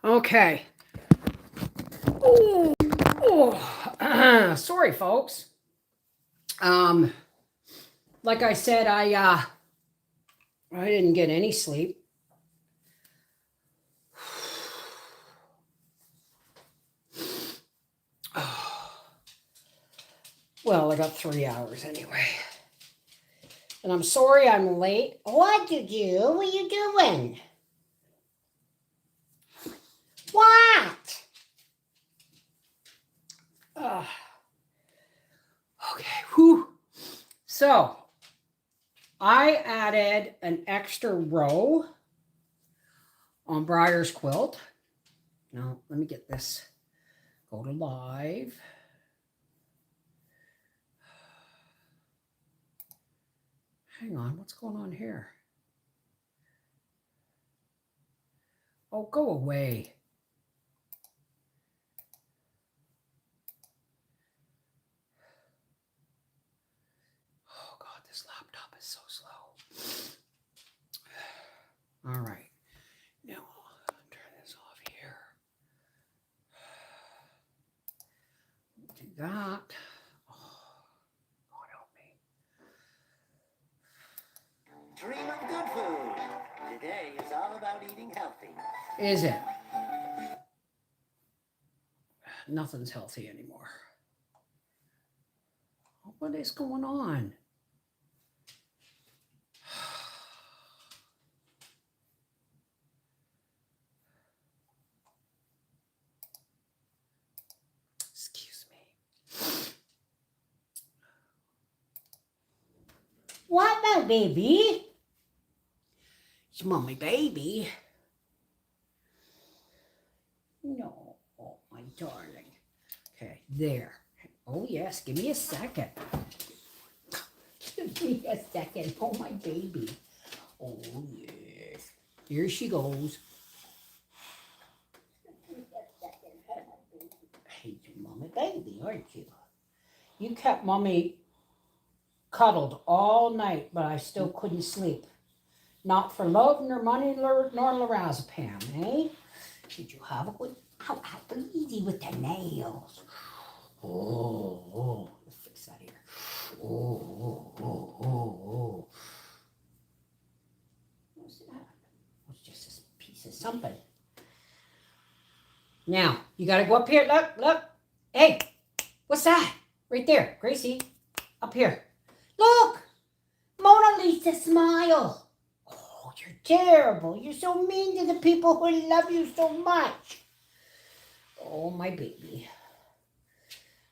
Okay. Oh, sorry, folks. Um, like I said, I didn't get any sleep. Well, I got 3 hours anyway. And I'm sorry I'm late. What you do? What are you doing? What? Uh, okay. Whew. So I added an extra row on Breyers quilt. Now let me get this. Go to live. Hang on, what's going on here? Oh, go away. Oh God, this laptop is so slow. All right, now I'll turn this off here. Do that. Oh, God help me. Dream of good food. Today is all about eating healthy. Is it? Nothing's healthy anymore. What is going on? Excuse me. What, my baby? It's mommy, baby. No, oh, my darling. Okay, there. Oh, yes, give me a second. Give me a second. Oh, my baby. Oh, yes. Here she goes. Hey, you mommy baby, aren't you? You kept mommy cuddled all night, but I still couldn't sleep. Not for love, nor money, nor lorazepam, eh? Did you have a good... Ow, easy with the nails. Oh, let's fix that here. Oh. What's that? It's just this piece of something. Now, you gotta go up here. Look. Hey, what's that? Right there, Gracie. Up here. Look! Mona Lisa smile. Oh, you're terrible. You're so mean to the people who love you so much. Oh, my baby.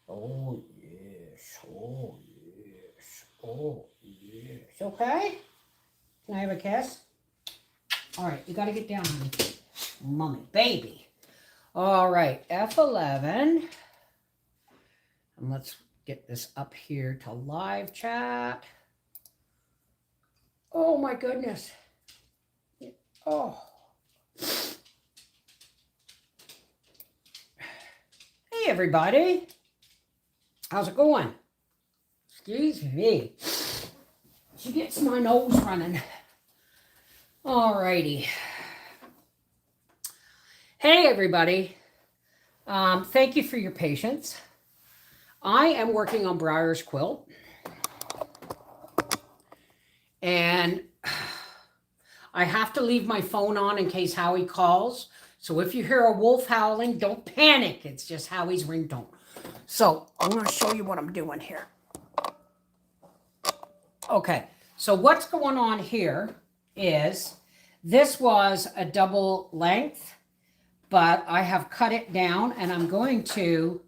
Oh, yes. Okay? Can I have a kiss? All right, you got to get down, honey. Mommy, baby. All right, F11. And let's get this up here to live chat. Oh, my goodness. Oh. Hey, everybody. How's it going? Excuse me. She gets my nose running. All righty. Hey, everybody. Thank you for your patience. I am working on Breyers quilt. And I have to leave my phone on in case Howie calls. So if you hear a wolf howling, don't panic. It's just Howie's ringtone. So I'm going to show you what I'm doing here. Okay, so what's going on here is this was a double length, but I have cut it down and I'm going to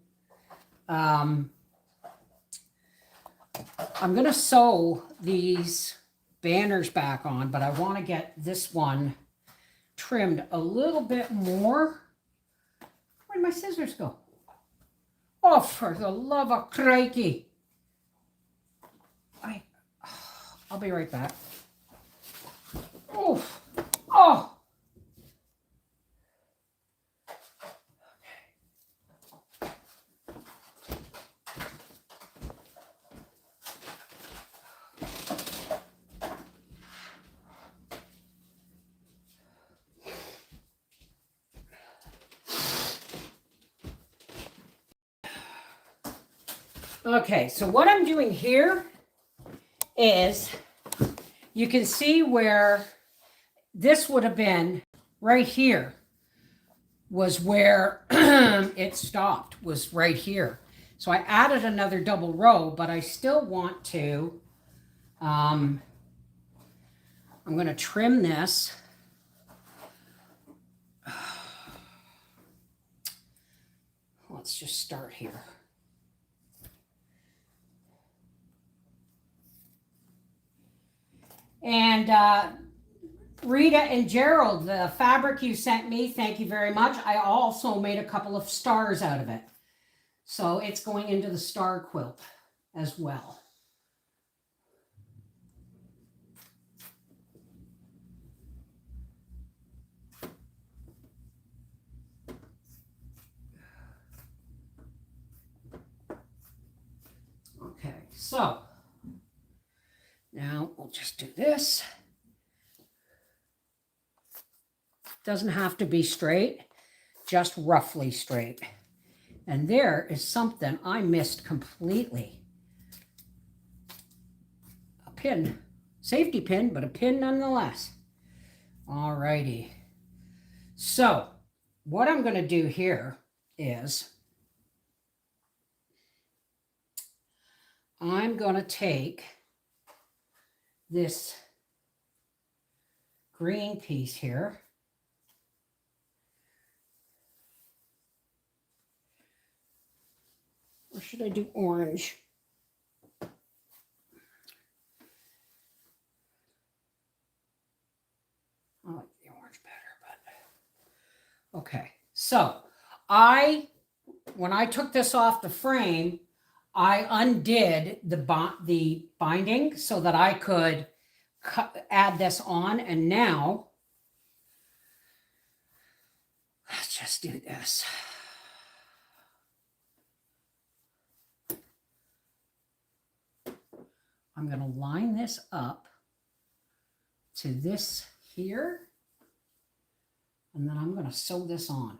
sew these banners back on, but I want to get this one trimmed a little bit more. Where'd my scissors go? Oh, for the love of crikey. I'll be right back. Oh. Okay, so what I'm doing here is you can see where this would have been right here was where it stopped, was right here. So I added another double row, but I still want to, I'm going to trim this. Let's just start here. And Rita and Gerald, the fabric you sent me, thank you very much. I also made a couple of stars out of it. So it's going into the star quilt as well. Okay, so now we'll just do this. Doesn't have to be straight, just roughly straight. And there is something I missed completely. A pin, safety pin, but a pin nonetheless. All righty. So what I'm going to do here is I'm going to take this green piece here. Or should I do orange? I like the orange better, but okay. So when I took this off the frame, I undid the binding so that I could add this on. And now let's just do this. I'm going to line this up to this here, and then I'm going to sew this on.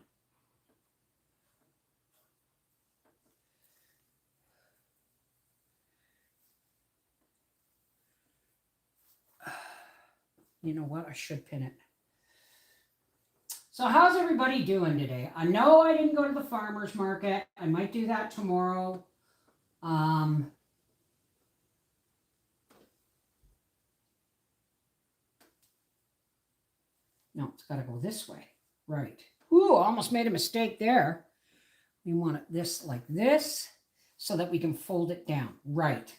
You know what? I should pin it. So how's everybody doing today? I know I didn't go to the farmer's market. I might do that tomorrow. No, it's got to go this way. Right. Ooh, almost made a mistake there. We want it this like this so that we can fold it down. Right.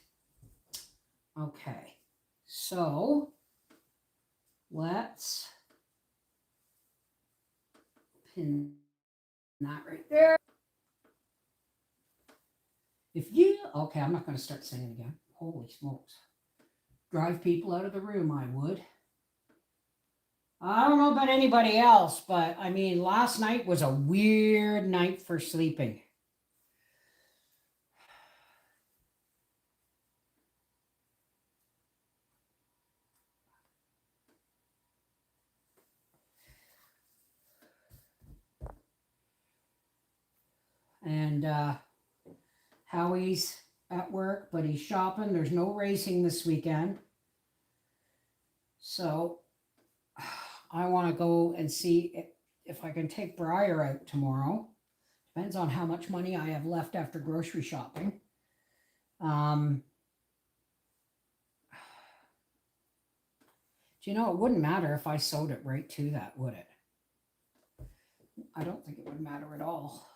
Okay. So let's pin that right there. Okay, I'm not going to start singing again. Holy smokes. Drive people out of the room, I would. I don't know about anybody else, but I mean, last night was a weird night for sleeping. And Howie's at work, but he's shopping. There's no racing this weekend. So I want to go and see if I can take Breyer out tomorrow. Depends on how much money I have left after grocery shopping. Do you know, it wouldn't matter if I sewed it right to that, would it? I don't think it would matter at all.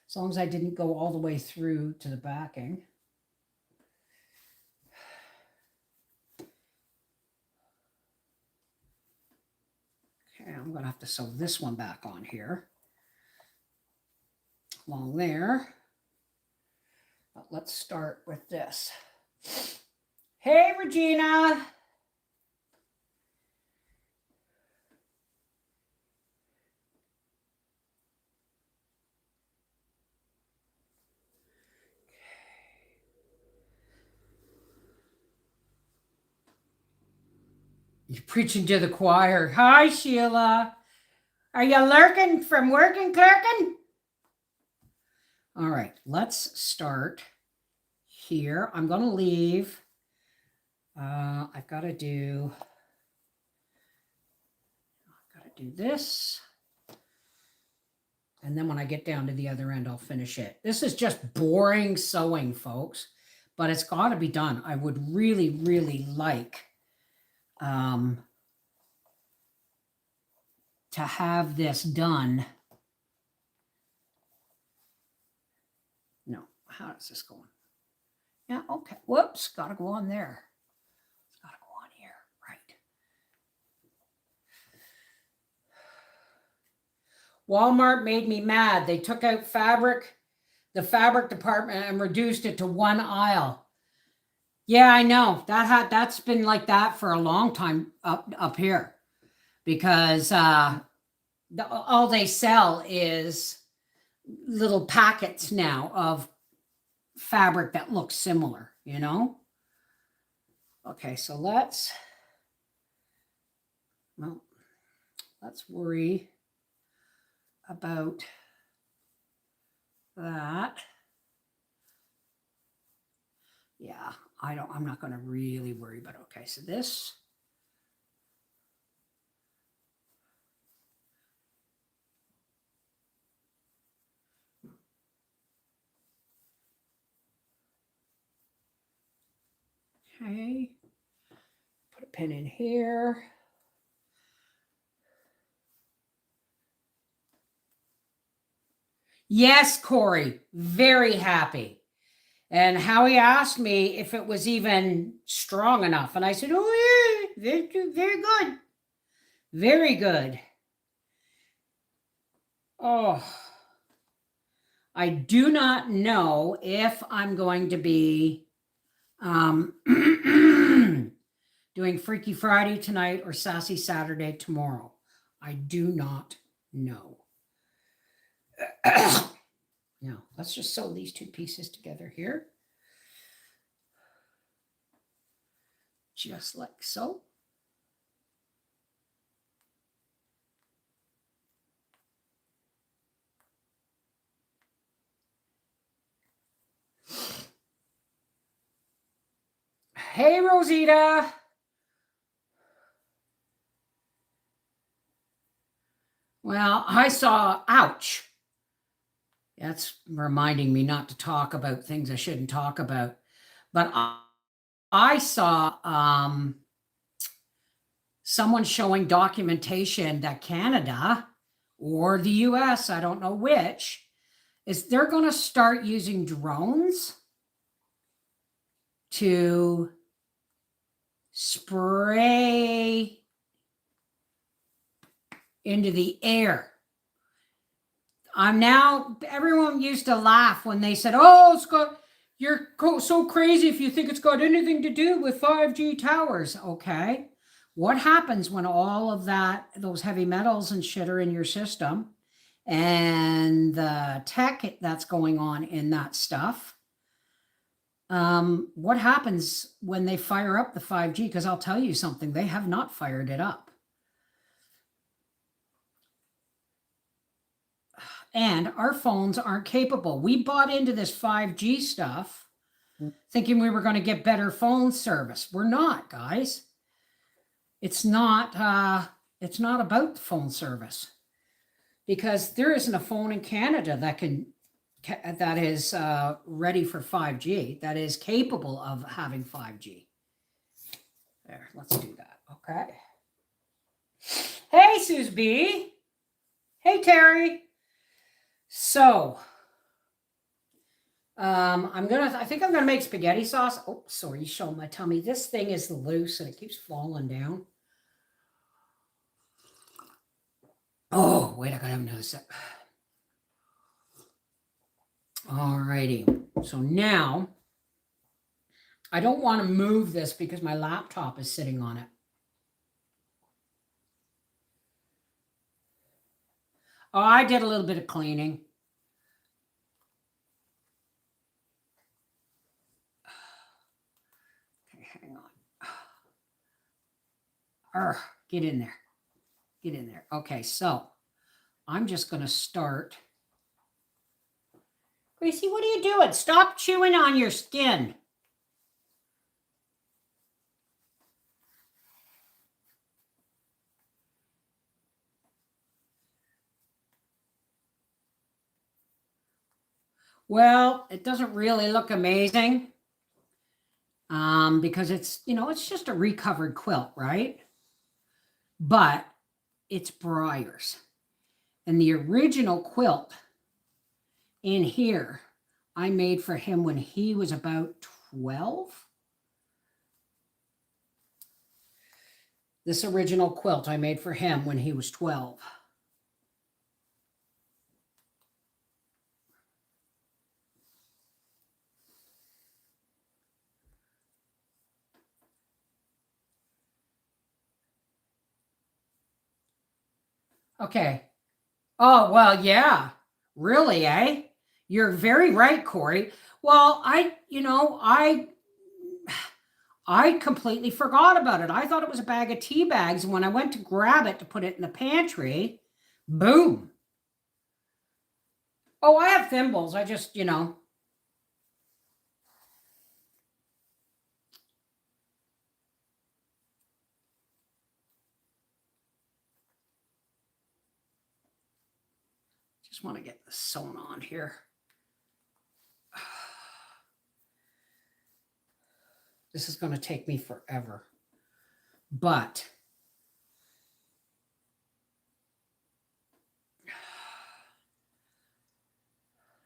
As long as I didn't go all the way through to the backing. Okay, I'm going to have to sew this one back on here. Along there. But let's start with this. Hey, Regina. You're preaching to the choir. Hi, Sheila. Are you lurking from working, clerking? All right, let's start here. I'm going to leave. I've got to do this. And then when I get down to the other end, I'll finish it. This is just boring sewing, folks, but it's got to be done. I would really, really like to have this done. No, how is this going? Yeah, okay. Whoops, got to go on there. It's got to go on here, right. Walmart made me mad. They took out the fabric department, and reduced it to one aisle. Yeah, I know. That's been like that for a long time up here, because all they sell is little packets now of fabric that looks similar, you know? Okay, so let's worry about that. Yeah, I'm not going to really worry about it. Okay, so this. Okay, put a pin in here. Yes, Corey, very happy. And Howie asked me if it was even strong enough. And I said, oh, yeah, very, very good. Very good. Oh, I do not know if I'm going to be doing Freaky Friday tonight or Sassy Saturday tomorrow. I do not know. Now, let's just sew these two pieces together here. Just like so. Hey, Rosita. Well, I saw, ouch. That's reminding me not to talk about things I shouldn't talk about. But I saw someone showing documentation that Canada or the US, I don't know which, is they're going to start using drones to spray into the air. Everyone used to laugh when they said, oh, you're so crazy if you think it's got anything to do with 5G towers. Okay. What happens when all of those heavy metals and shit are in your system, and the tech that's going on in that stuff? What happens when they fire up the 5G? Because I'll tell you something, they have not fired it up. And our phones aren't capable. We bought into this 5G stuff thinking we were going to get better phone service. We're not, guys. It's not about the phone service, because there isn't a phone in Canada that is ready for 5G, that is capable of having 5G. There, let's do that. Okay. Hey, Suze B. Hey, Terry. So, I think I'm gonna make spaghetti sauce. Oh, sorry, showing my tummy. This thing is loose and it keeps falling down. Oh, wait, I gotta have another sip. All righty. So now, I don't want to move this because my laptop is sitting on it. Oh, I did a little bit of cleaning. Okay, hang on. Get in there. Get in there. Okay, so I'm just going to start. Gracie, what are you doing? Stop chewing on your skin. Well, it doesn't really look amazing because it's, it's just a recovered quilt, right? But it's Breyers. And the original quilt in here, I made for him when he was about 12. This original quilt I made for him when he was 12. Okay. Oh, well, yeah. Really, eh? You're very right, Corey. Well, I completely forgot about it. I thought it was a bag of tea bags, and when I went to grab it to put it in the pantry, boom. Oh, I have thimbles. I just, just want to get this sewn on here. This is going to take me forever. But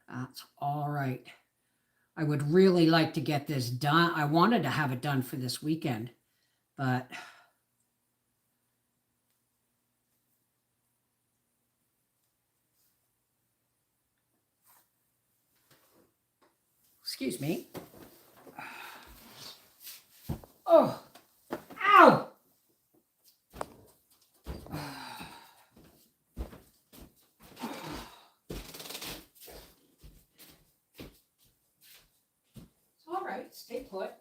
that's all right. I would really like to get this done. I wanted to have it done for this weekend, but excuse me. Oh, ow. It's all right. Stay put.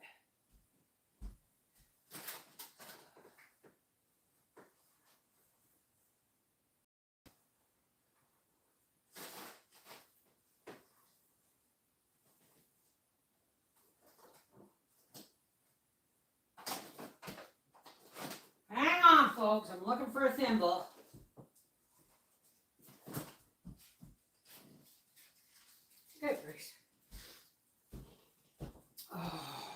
Hang on, folks. I'm looking for a thimble. Okay, Grace. Oh.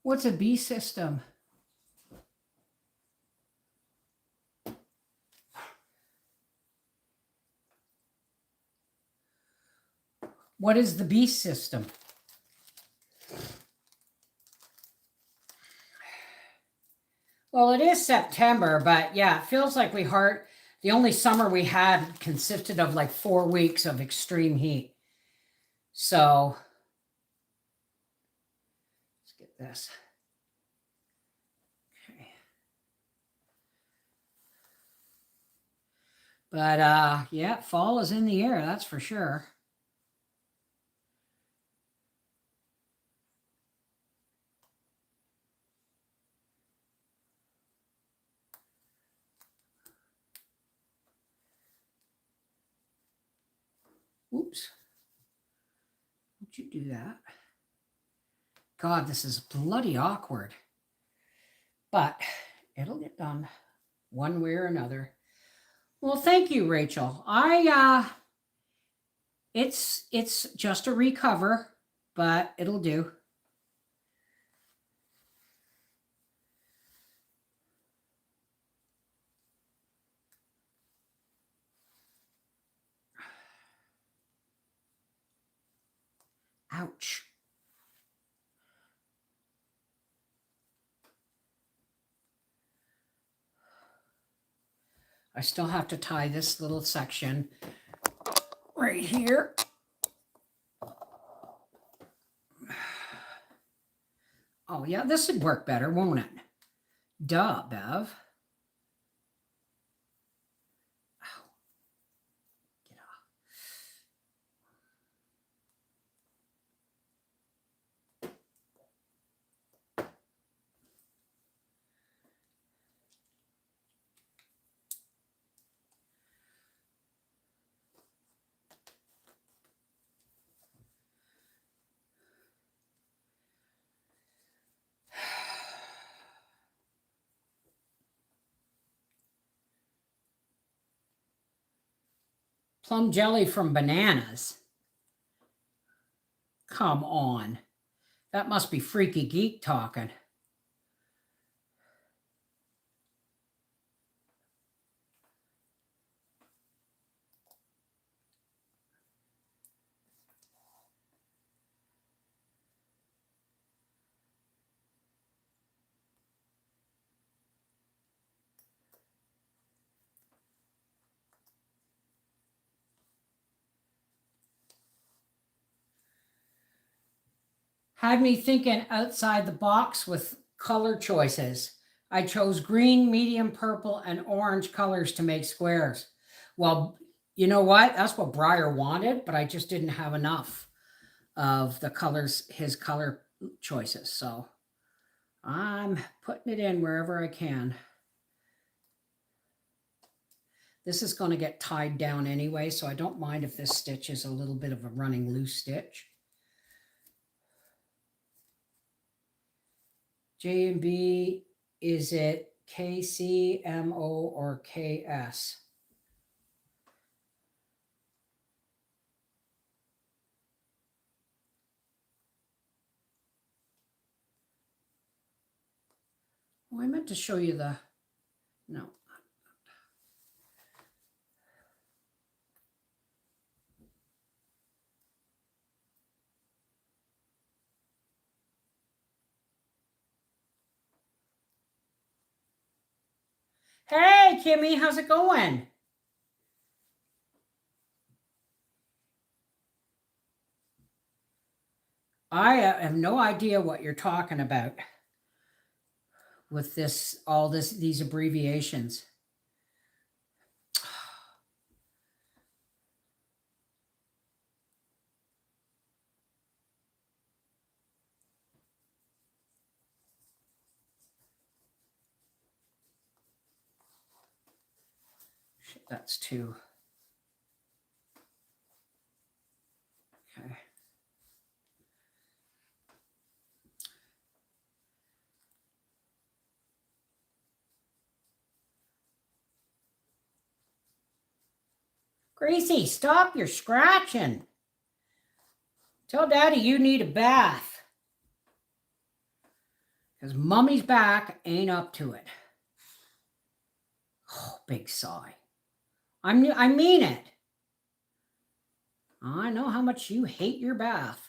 What's a B system? What is the B system? Well, it is September, but yeah, it feels like the only summer we had consisted of like 4 weeks of extreme heat. So let's get this. Okay. But yeah, fall is in the air, that's for sure. Oops. Don't you do that? God, this is bloody awkward. But it'll get done one way or another. Well, thank you, Rachel. It's just a recover, but it'll do. Ouch. I still have to tie this little section right here. Oh, yeah, this would work better, won't it? Duh, Bev. Ow. Get off. Plum jelly from bananas. Come on. That must be Freaky Geek talking. Had me thinking outside the box with color choices. I chose green, medium purple, and orange colors to make squares. Well, you know what? That's what Breyer wanted, but I just didn't have enough of the colors, his color choices. So I'm putting it in wherever I can. This is going to get tied down anyway, so I don't mind if this stitch is a little bit of a running loose stitch. J and B, is it KC, MO, or KS? Oh, I meant to show you the, no. Hey, Kimmy, how's it going? I have no idea what you're talking about with this, all this, these abbreviations. Shit, that's two. Okay. Gracie, stop your scratching. Tell Daddy you need a bath. Because Mommy's back ain't up to it. Oh, big sigh. I mean it. I know how much you hate your bath.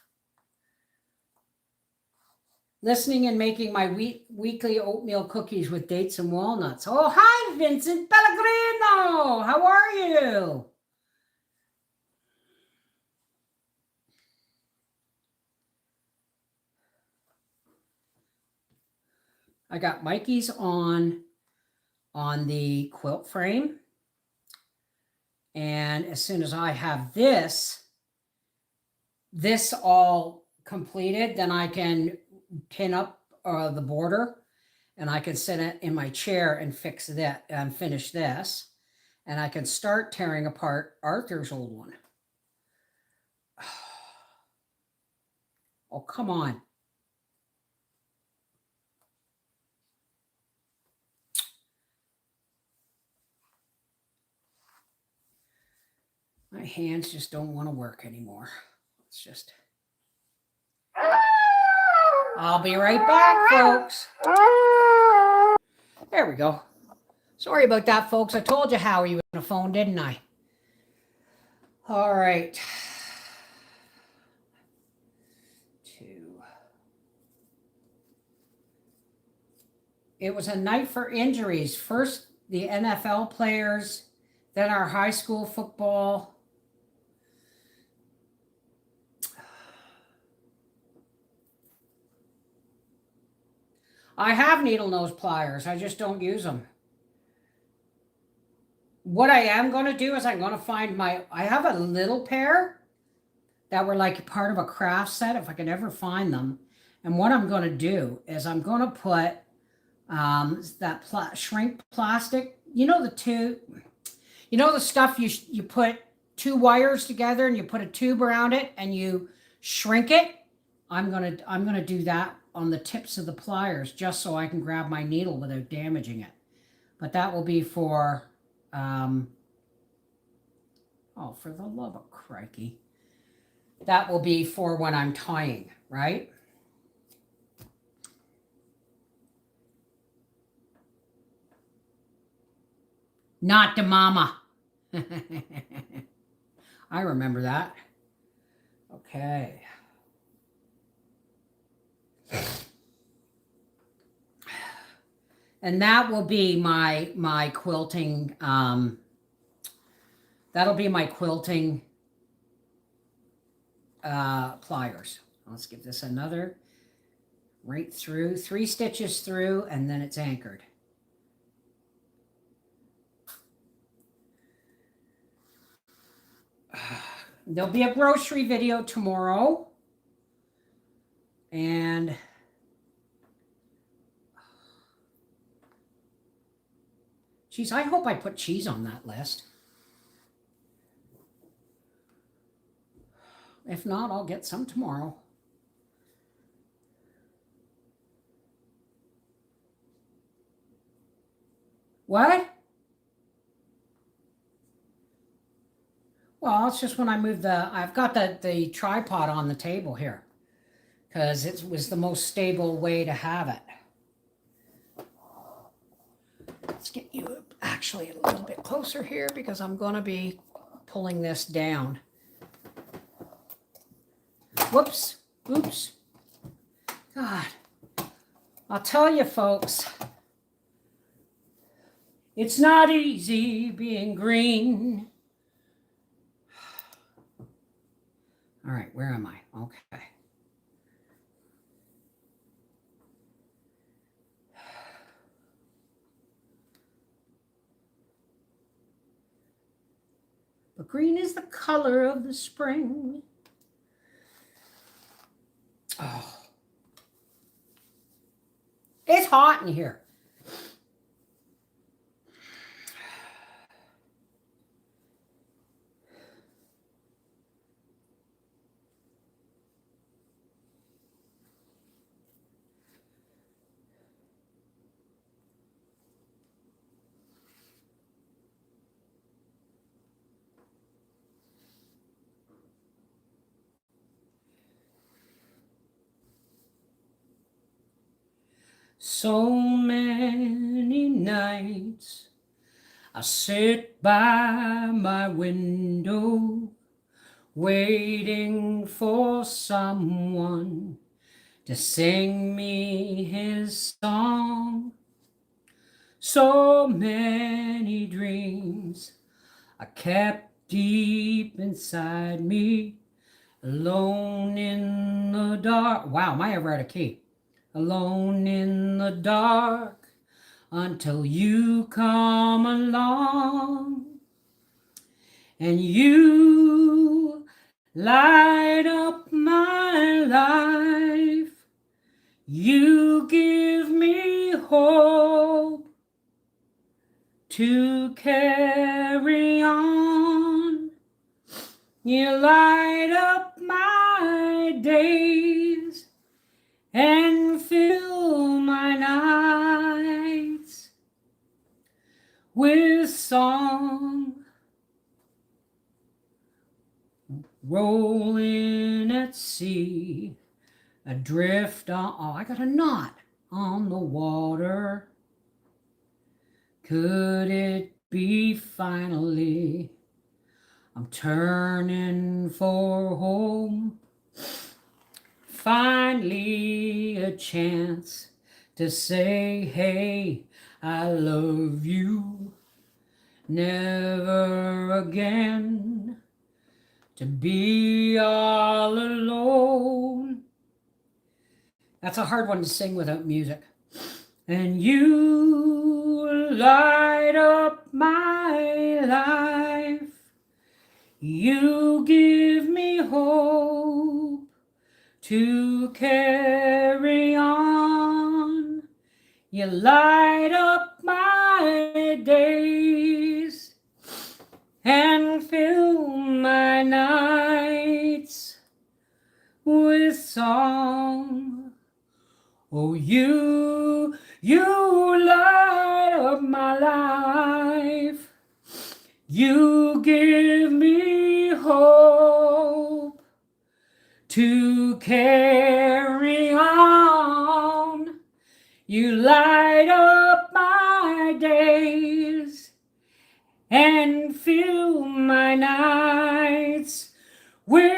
Listening and making my weekly oatmeal cookies with dates and walnuts. Oh, hi, Vincent Pellegrino. How are you? I got Mikey's on the quilt frame. And as soon as I have this all completed, then I can pin up the border, and I can sit it in my chair and fix that and finish this. And I can start tearing apart Arthur's old one. Oh, come on. My hands just don't want to work anymore. It's just... I'll be right back, folks. There we go. Sorry about that, folks. I told you Howie was on the phone, didn't I? All right. Two. It was a night for injuries. First, the NFL players, then our high school football. I have needle nose pliers. I just don't use them. What I am going to do is I'm going to find I have a little pair that were like part of a craft set, if I can ever find them. And what I'm going to do is I'm going to put that shrink plastic, the stuff you put two wires together and you put a tube around it and you shrink it. I'm going to do that on the tips of the pliers just so I can grab my needle without damaging it. But that will be for Oh, for the love of crikey. That will be for when I'm tying, right? Not the mama. I remember that. Okay. And that will be my quilting. That'll be my quilting pliers. Let's give this another right through, 3 stitches through, and then it's anchored. There'll be a grocery video tomorrow. And geez, I hope I put cheese on that list. If not, I'll get some tomorrow. What? Well, it's just when I move I've got the tripod on the table here because it was the most stable way to have it. Let's get you actually a little bit closer here because I'm going to be pulling this down. Whoops. Oops. God. I'll tell you, folks, it's not easy being green. All right, where am I? Okay. But green is the color of the spring. Oh. It's hot in here. So many nights I sit by my window waiting for someone to sing me his song. So many dreams I kept deep inside me, alone in the dark. Wow, am I ever out of key? Alone in the dark until you come along and you light up my life. You give me hope to carry on. You light up my days and fill my nights with song. Rolling at sea, adrift on, oh, I got a knot on the water. Could it be finally I'm turning for home? Finally a chance to say, hey, I love you. Never again to be all alone. That's a hard one to sing without music. And you light up my life. You give me hope to carry on. You light up my days and fill my nights with song. Oh, you light up my life. You give me to carry on. You light up my days and fill my nights with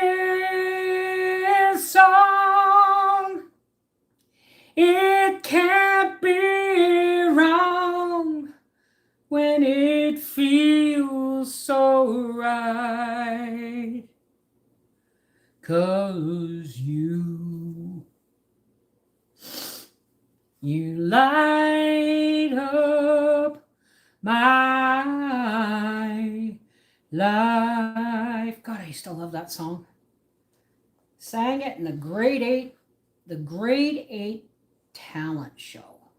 song. It can't be wrong when it feels so right, 'cause you light up my life. God, I used to love that song. Sang it in the grade 8 talent show.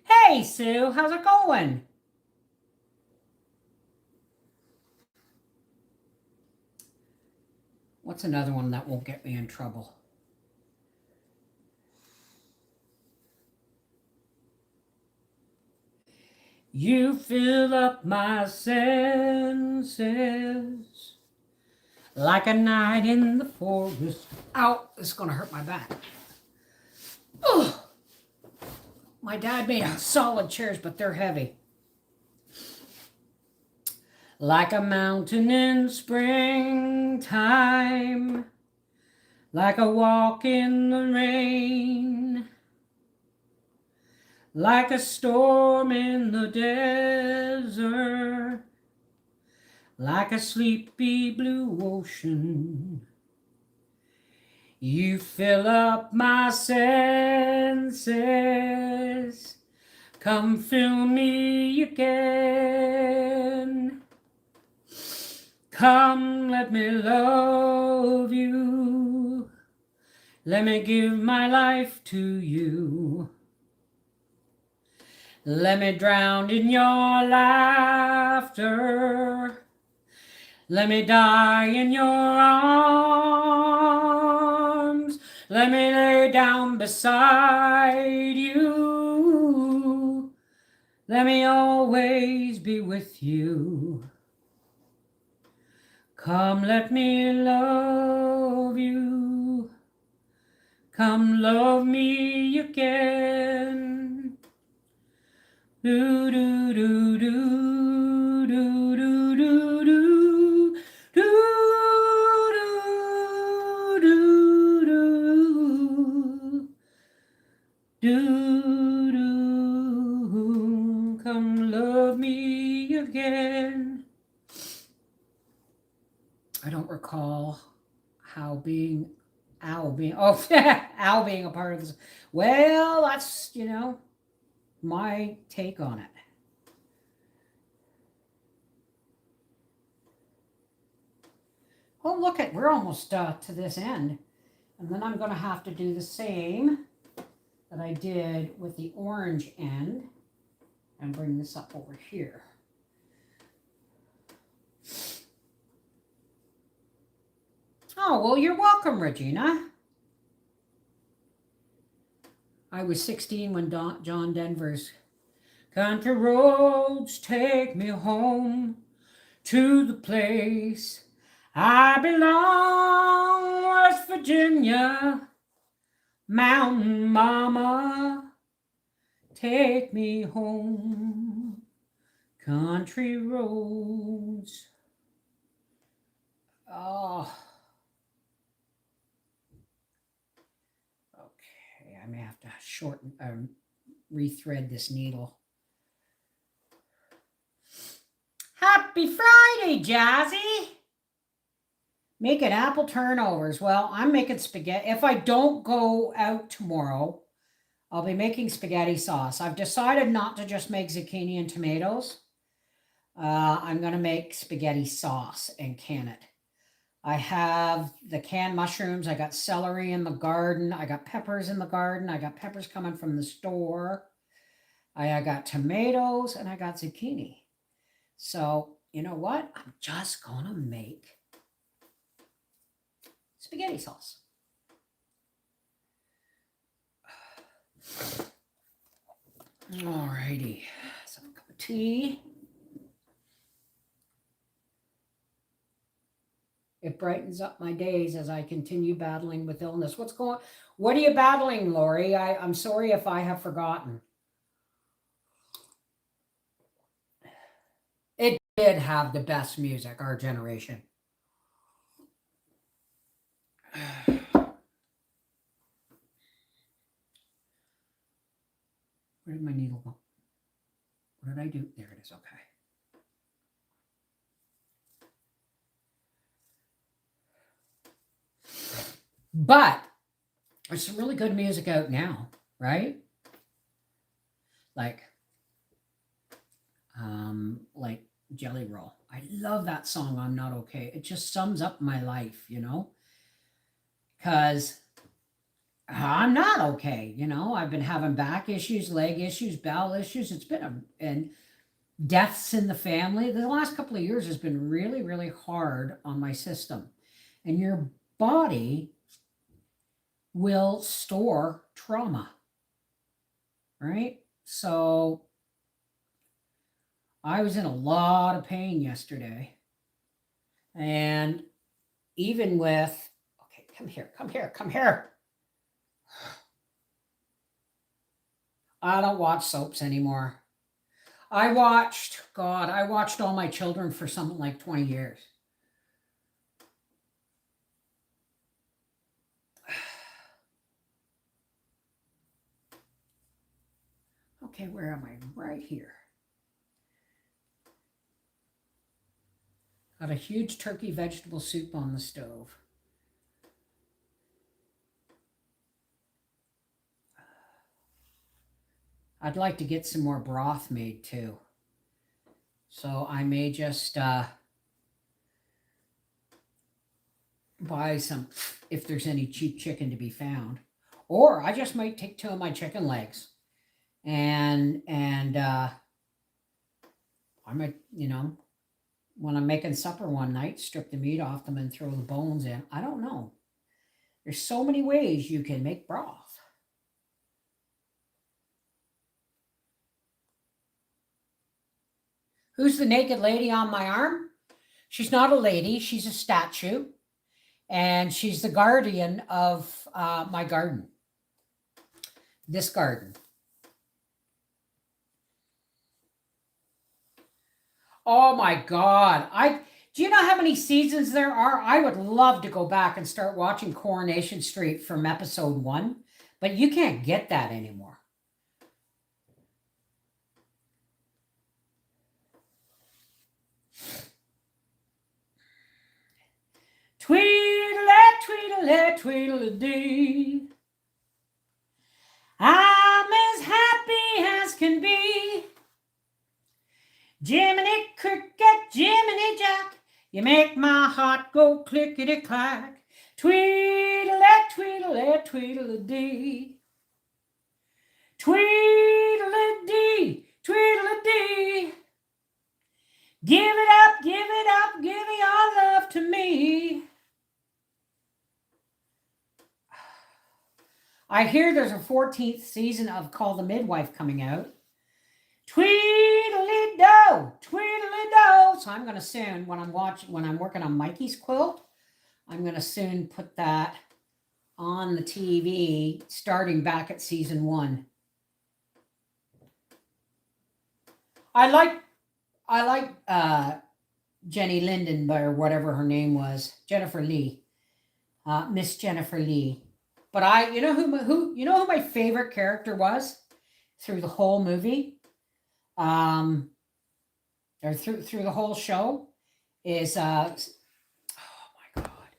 Hey, Sue, how's it going? What's another one that won't get me in trouble? You fill up my senses like a night in the forest. Ow, this is gonna hurt my back. Ugh. My dad made solid chairs, but they're heavy. Like a mountain in springtime, like a walk in the rain, like a storm in the desert, like a sleepy blue ocean. You fill up my senses, come fill me again. Come, let me love you. Let me give my life to you. Let me drown in your laughter. Let me die in your arms. Let me lay down beside you. Let me always be with you. Come, let me love you. Come, love me again. Do do do do do do do do do do do do. Come, love me again. I don't recall Al being Al being a part of this. Well, that's my take on it. Oh, look at we're almost to this end, and then I'm going to have to do the same that I did with the orange end and bring this up over here. Oh, well, you're welcome, Regina. I was 16 when John Denver's country roads take me home to the place I belong, West Virginia, Mountain Mama, take me home, country roads. Oh. Okay, I may have to shorten, rethread this needle. Happy Friday, Jazzy! Making apple turnovers. Well, I'm making spaghetti. If I don't go out tomorrow, I'll be making spaghetti sauce. I've decided not to just make zucchini and tomatoes. I'm going to make spaghetti sauce and can it. I have the canned mushrooms. I got celery in the garden. I got peppers in the garden. I got peppers coming from the store. I got tomatoes and I got zucchini. So, you know what? I'm just going to make spaghetti sauce. Alrighty. Some cup of tea. brightens up my days as I continue battling with illness. What are you battling, Lori? I'm sorry if I have forgotten. It did have the best music, our generation. Where did my needle go? What did I do? There it is. Okay. But there's some really good music out now, right? Like Jelly Roll. I love that song, I'm Not Okay. It just sums up my life, because I'm not okay. I've been having back issues, leg issues, bowel issues. It's been and deaths in the family. The last couple of years has been really, really hard on my system. And your body will store trauma, right? So I was in a lot of pain yesterday. And even with, okay, come here. I don't watch soaps anymore. I watched all my children for something like 20 years. Okay, where am I? Right here. Got a huge turkey vegetable soup on the stove. I'd like to get some more broth made too. So I may just buy some, if there's any cheap chicken to be found. Or I just might take 2 of my chicken legs. And I might, when I'm making supper one night, strip the meat off them and throw the bones in. I don't know. There's so many ways you can make broth. Who's the naked lady on my arm? She's not a lady. She's a statue. And she's the guardian of my garden. This garden. Oh my God. Do you know how many seasons there are? I would love to go back and start watching Coronation Street from episode 1, but you can't get that anymore. Tweedle-a, tweedle-a-dee. I'm as happy as can be. Jiminy Cricket, Jiminy Jack, you make my heart go clickety-clack. Tweedle-a, tweedle-a, tweedle-a-dee. Tweedle-a-dee, tweedle-a-dee. Give it up, give it up, give your love to me. I hear there's a 14th season of Call the Midwife coming out. Tweedly-do, tweedly-do. So I'm going to soon, when I'm working on Mikey's quilt, I'm going to soon put that on the TV, starting back at season 1. I like Jenny Linden, or whatever her name was, Jennifer Lee, Miss Jennifer Lee. But you know who my favorite character was through the whole movie, or through the whole show, is oh my God!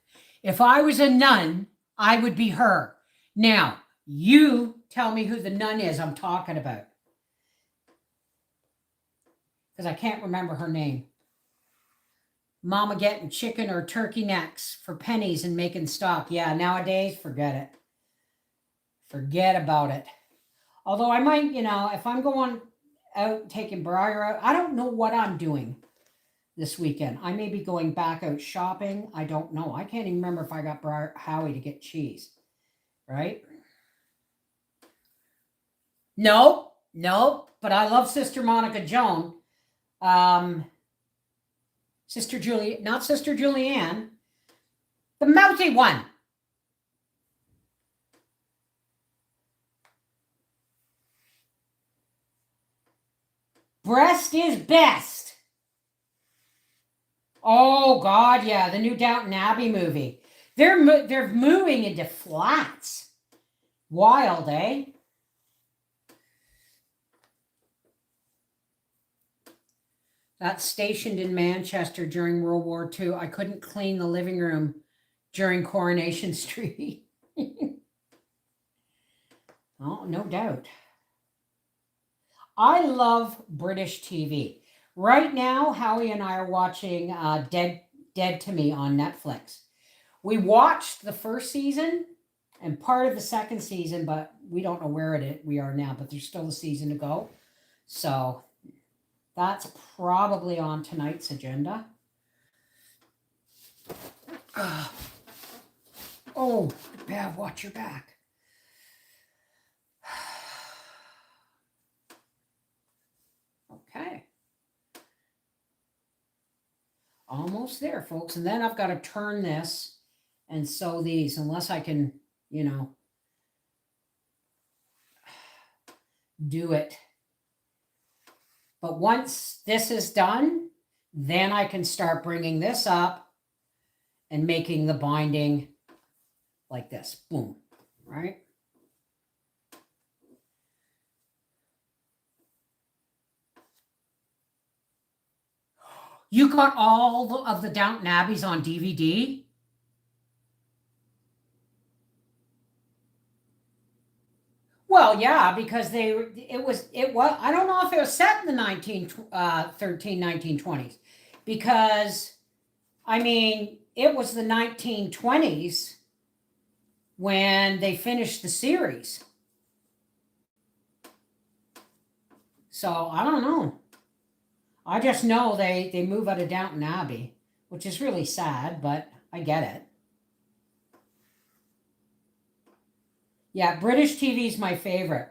If I was a nun, I would be her. Now you tell me who the nun is I'm talking about, because I can't remember her name. Mama getting chicken or turkey necks for pennies and making stock. Yeah, nowadays, forget it. Forget about it. Although I might, if I'm going out taking Breyer out, I don't know what I'm doing this weekend. I may be going back out shopping. I don't know. I can't even remember if I got Howie to get cheese. Right? No. But I love Sister Monica Joan. Not Sister Julianne. The mousy one. Breast is best. Oh, God, yeah. The new Downton Abbey movie. They're moving into flats. Wild, eh? That's stationed in Manchester during World War II. I couldn't clean the living room during Coronation Street. Oh, no doubt. I love British TV. Right now, Howie and I are watching Dead to Me on Netflix. We watched the first season and part of the second season, but we don't know where we are now, but there's still a season to go. So that's probably on tonight's agenda. Oh, Bev, watch your back. Okay. Almost there, folks. And then I've got to turn this and sew these, unless I can, do it. But once this is done, then I can start bringing this up and making the binding like this. Boom. Right? You got all of the Downton Abbeys on DVD? Well, yeah, because it was, I don't know if it was set in the 1920s, because, I mean, it was the 1920s when they finished the series. So, I don't know. I just know they move out of Downton Abbey, which is really sad, but I get it. Yeah, British TV is my favorite.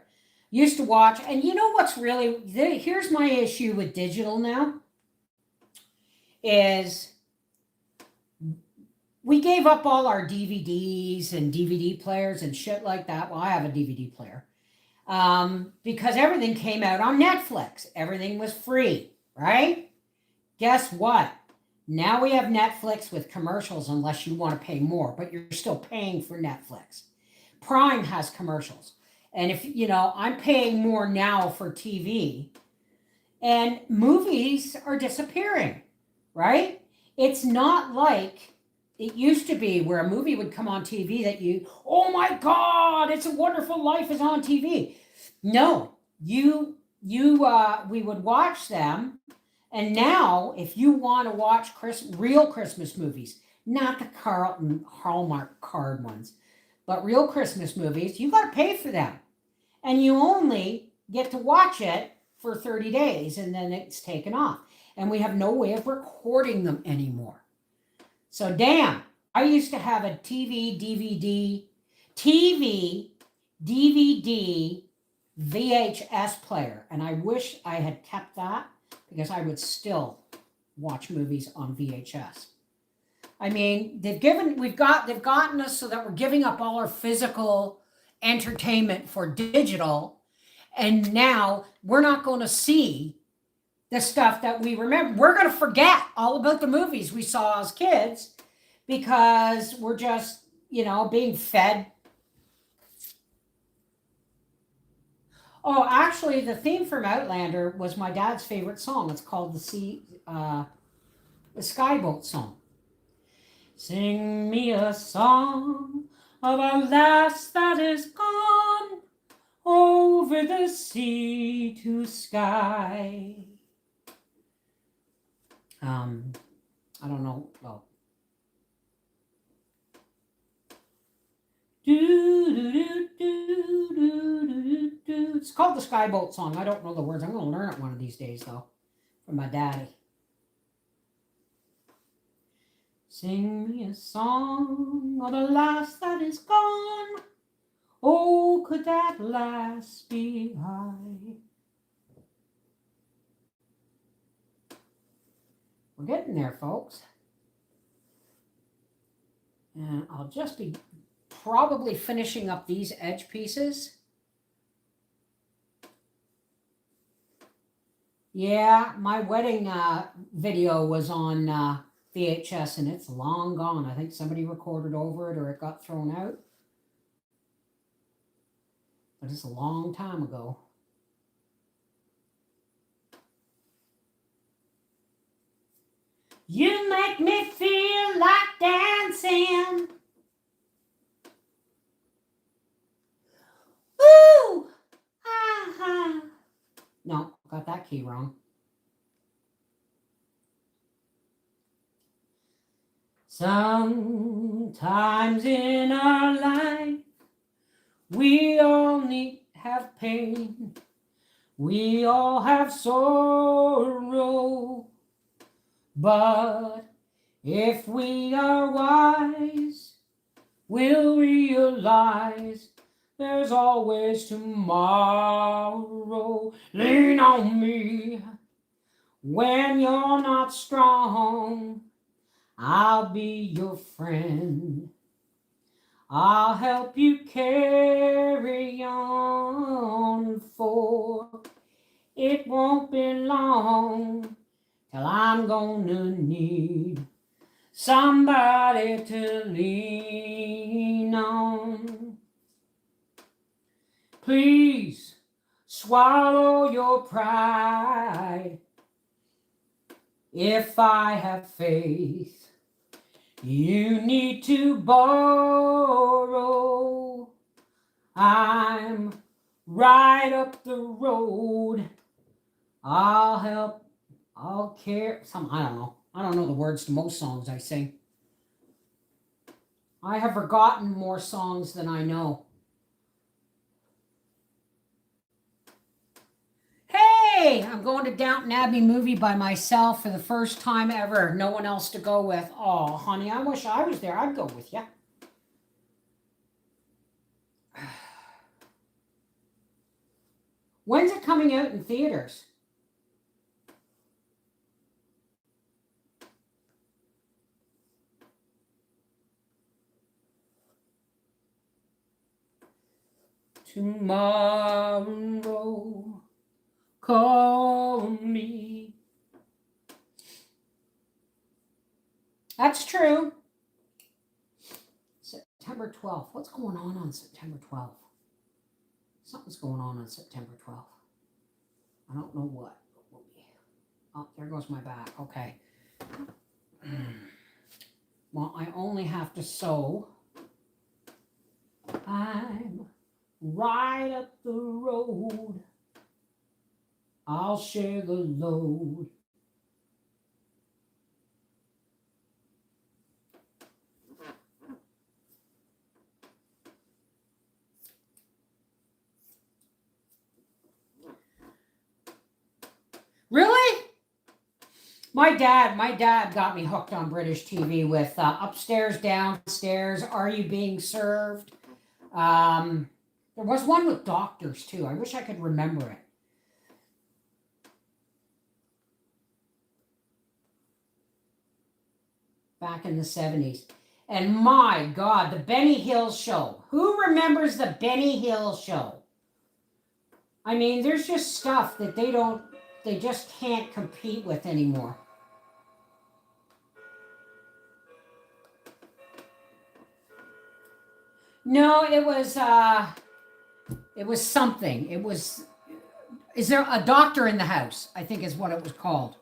Used to watch, and you know what's really, here's my issue with digital now, is we gave up all our DVDs and DVD players and shit like that. Well, I have a DVD player. Because everything came out on Netflix. Everything was free, right? Guess what? Now we have Netflix with commercials unless you want to pay more, but you're still paying for Netflix. Prime has commercials. And if, I'm paying more now for TV, and movies are disappearing, right? It's not like it used to be where a movie would come on TV that oh my God, It's a Wonderful Life is on TV. No, we would watch them. And now, if you want to watch real Christmas movies, not the Carlton Hallmark card ones, but real Christmas movies, you got to pay for them. And you only get to watch it for 30 days, and then it's taken off. And we have no way of recording them anymore. So, damn, I used to have a TV, DVD, VHS player, and I wish I had kept that, because I would still watch movies on VHS. I mean, they've gotten us so that we're giving up all our physical entertainment for digital, and now we're not going to see the stuff that we remember. We're going to forget all about the movies we saw as kids because we're just, being fed. Oh, actually, the theme from Outlander was my dad's favorite song. It's called the Skyboat song. Sing me a song of a lass that is gone over the sea to sky. I don't know. Well, it's called the Skyboat song. I don't know the words. I'm going to learn it one of these days, though, from my daddy. Sing me a song of a lass that is gone. Oh, could that lass be I? We're getting there, folks. And I'll just be probably finishing up these edge pieces. Yeah, my wedding video was on VHS and it's long gone. I think somebody recorded over it or it got thrown out. But it's a long time ago. You make me feel like dancing. Woo! Ah-ha. No, got that key wrong. Sometimes in our life, we all have pain. We all have sorrow. But if we are wise, we'll realize there's always tomorrow. Lean on me when you're not strong. I'll be your friend. I'll help you carry on, for it won't be long till I'm gonna need somebody to lean on. Please swallow your pride. If I have faith, you need to borrow. I'm right up the road. I'll help, I'll care. I don't know. I don't know the words to most songs I sing. I have forgotten more songs than I know. Hey, I'm going to Downton Abbey movie by myself for the first time ever. No one else to go with. Oh, honey, I wish I was there. I'd go with you. When's it coming out in theaters? Tomorrow, call me. That's true. September 12th. What's going on September 12th? Something's going on September 12th. I don't know what. Oh, there goes my back. Okay. Well, I only have to sew. I'm right up the road. I'll share the load. Really? My dad got me hooked on British TV with Upstairs, Downstairs, Are You Being Served? There was one with doctors too. I wish I could remember it. Back in the 70s. And my God, the Benny Hill Show. Who remembers the Benny Hill Show? I mean, there's just stuff that they just can't compete with anymore. No, it was something. Is there a doctor in the house? I think is what it was called.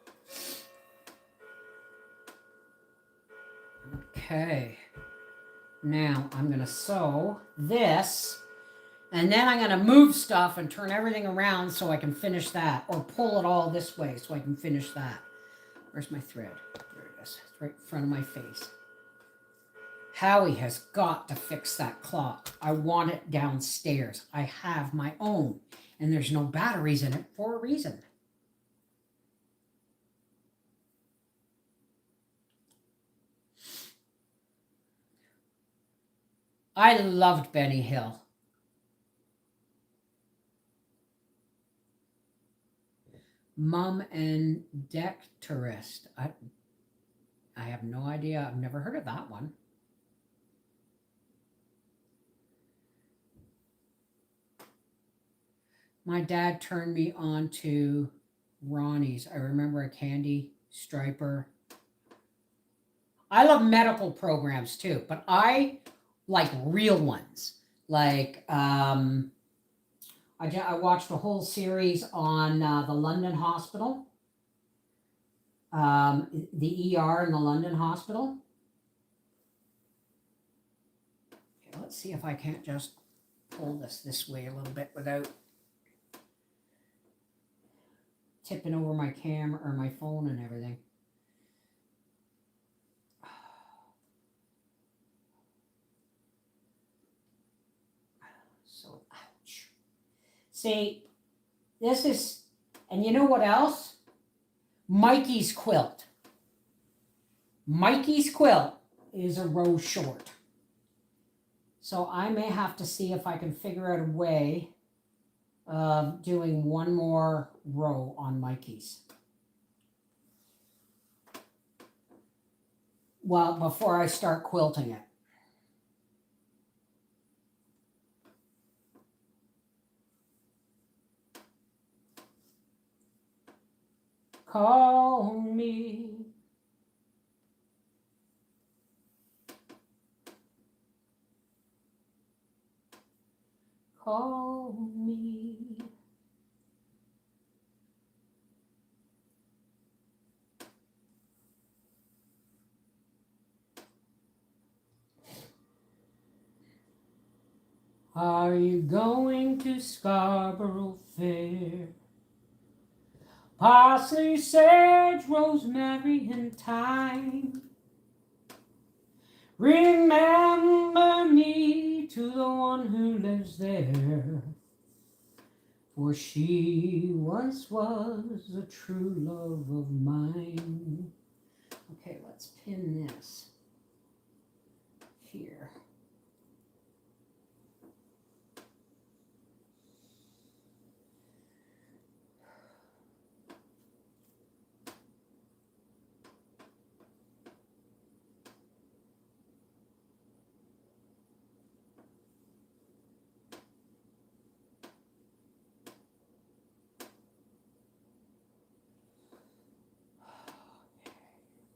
Okay. Now I'm going to sew this, and then I'm going to move stuff and turn everything around so I can finish that, or pull it all this way so I can finish that. Where's my thread? There it is. It's right in front of my face. Howie has got to fix that clock. I want it downstairs. I have my own, and there's no batteries in it for a reason. I loved Benny Hill. Mum and Deck Tourist. I have no idea. I've never heard of that one. My dad turned me on to Ronnie's. I remember a candy striper. I love medical programs too, but I like real ones. Like I watched a whole series on the London Hospital, the ER in the London Hospital. Okay, let's see if I can't just pull this way a little bit without tipping over my camera or my phone and everything. So, ouch. See, this is, and you know what else? Mikey's quilt. Mikey's quilt is a row short. So I may have to see if I can figure out a way of doing one more row on Mikey's. Well, before I start quilting it. Call me. Call me. Are you going to Scarborough Fair? Parsley, sage, rosemary, and thyme. Remember me to the one who lives there, for she once was a true love of mine. Okay, let's pin this here.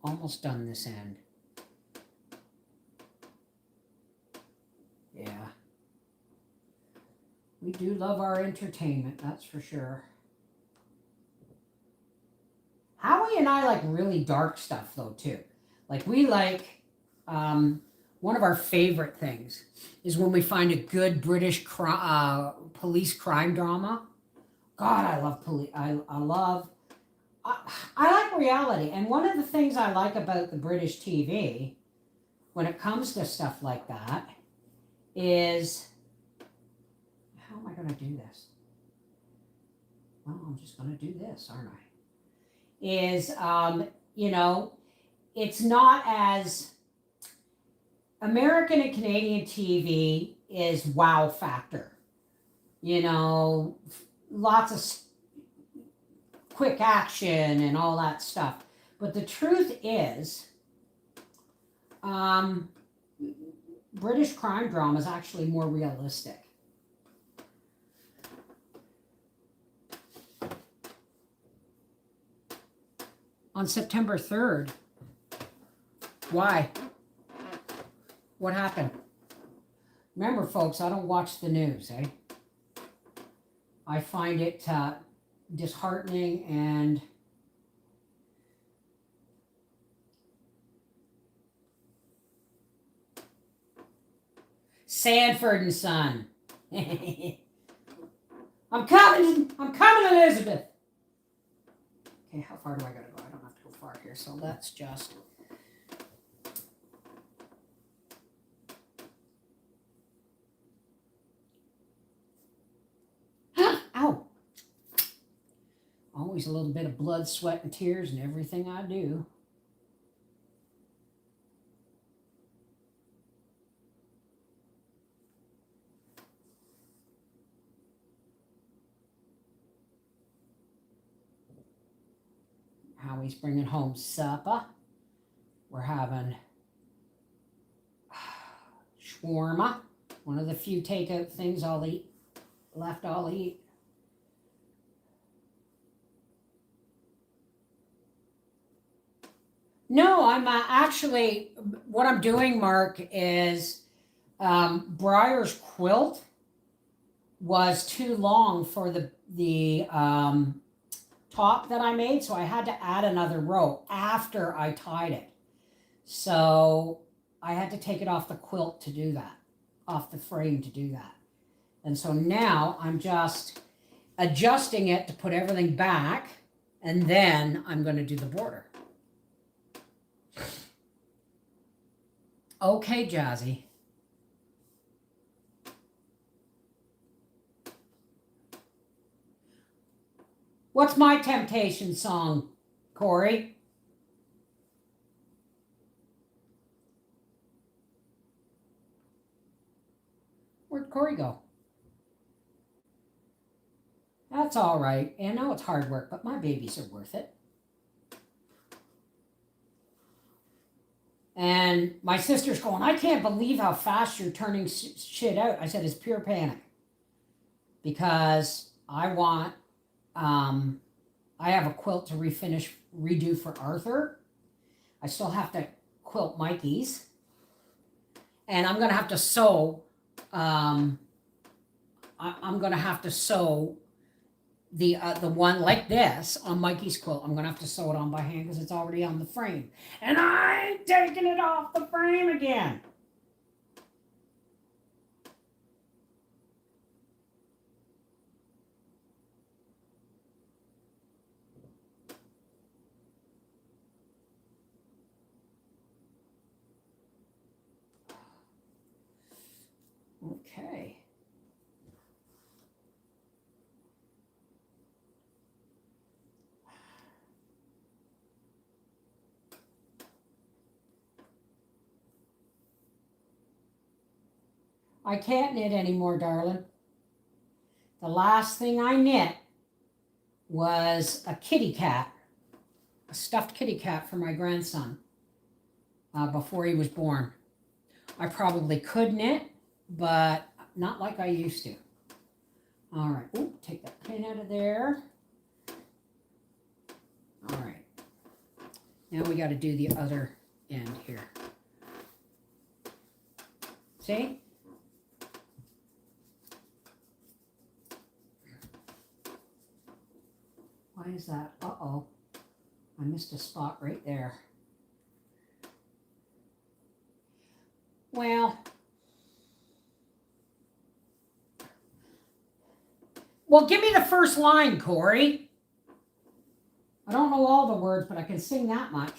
Almost done this end. Yeah. We do love our entertainment, that's for sure. Howie and I like really dark stuff though too. Like we like one of our favorite things is when we find a good British police crime drama. God, I love police. I love. I like reality, and one of the things I like about the British TV, when it comes to stuff like that, is how am I going to do this? Well, I'm just going to do this, aren't I? Is you know, it's not as American and Canadian TV is wow factor. You know, lots of quick action and all that stuff. But the truth is, British crime drama is actually more realistic. On September 3rd, why? What happened? Remember, folks, I don't watch the news, eh? I find it disheartening and Sanford and Son. I'm coming, Elizabeth. Okay, how far do I gotta go? I don't have to go far here, so let's just. Ow! Always a little bit of blood, sweat, and tears in everything I do. Howie's bringing home supper. We're having shawarma, one of the few takeout things I'll eat. No, I'm actually, what I'm doing, Mark, is Breyers quilt was too long for the top that I made, so I had to add another row after I tied it. So I had to take it off the quilt to do that, off the frame to do that. And so now I'm just adjusting it to put everything back, and then I'm going to do the border. Okay, Jazzy. What's my temptation song, Corey? Where'd Corey go? That's all right. I know it's hard work, but my babies are worth it. And my sister's going, I can't believe how fast you're turning shit out. I said, it's pure panic. Because I want, I have a quilt to redo for Arthur. I still have to quilt Mikey's. And I'm going to have to sew, I'm going to have to sew the one like this on Mikey's quilt. I'm going to have to sew it on by hand because it's already on the frame. And I'm taking it off the frame again. Okay. I can't knit anymore, darling. The last thing I knit was a kitty cat, a stuffed kitty cat for my grandson before he was born. I probably could knit, but not like I used to. All right, ooh, take that pin out of there. All right, now we got to do the other end here. See? Why is that? Uh-oh. I missed a spot right there. Well, give me the first line, Corey. I don't know all the words, but I can sing that much.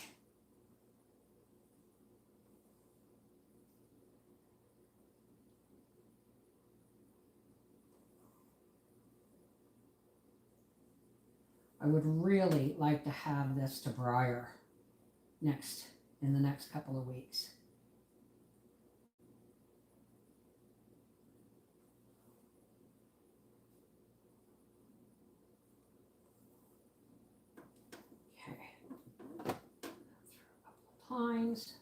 I would really like to have this to Breyer in the next couple of weeks. Okay. Through a couple of times.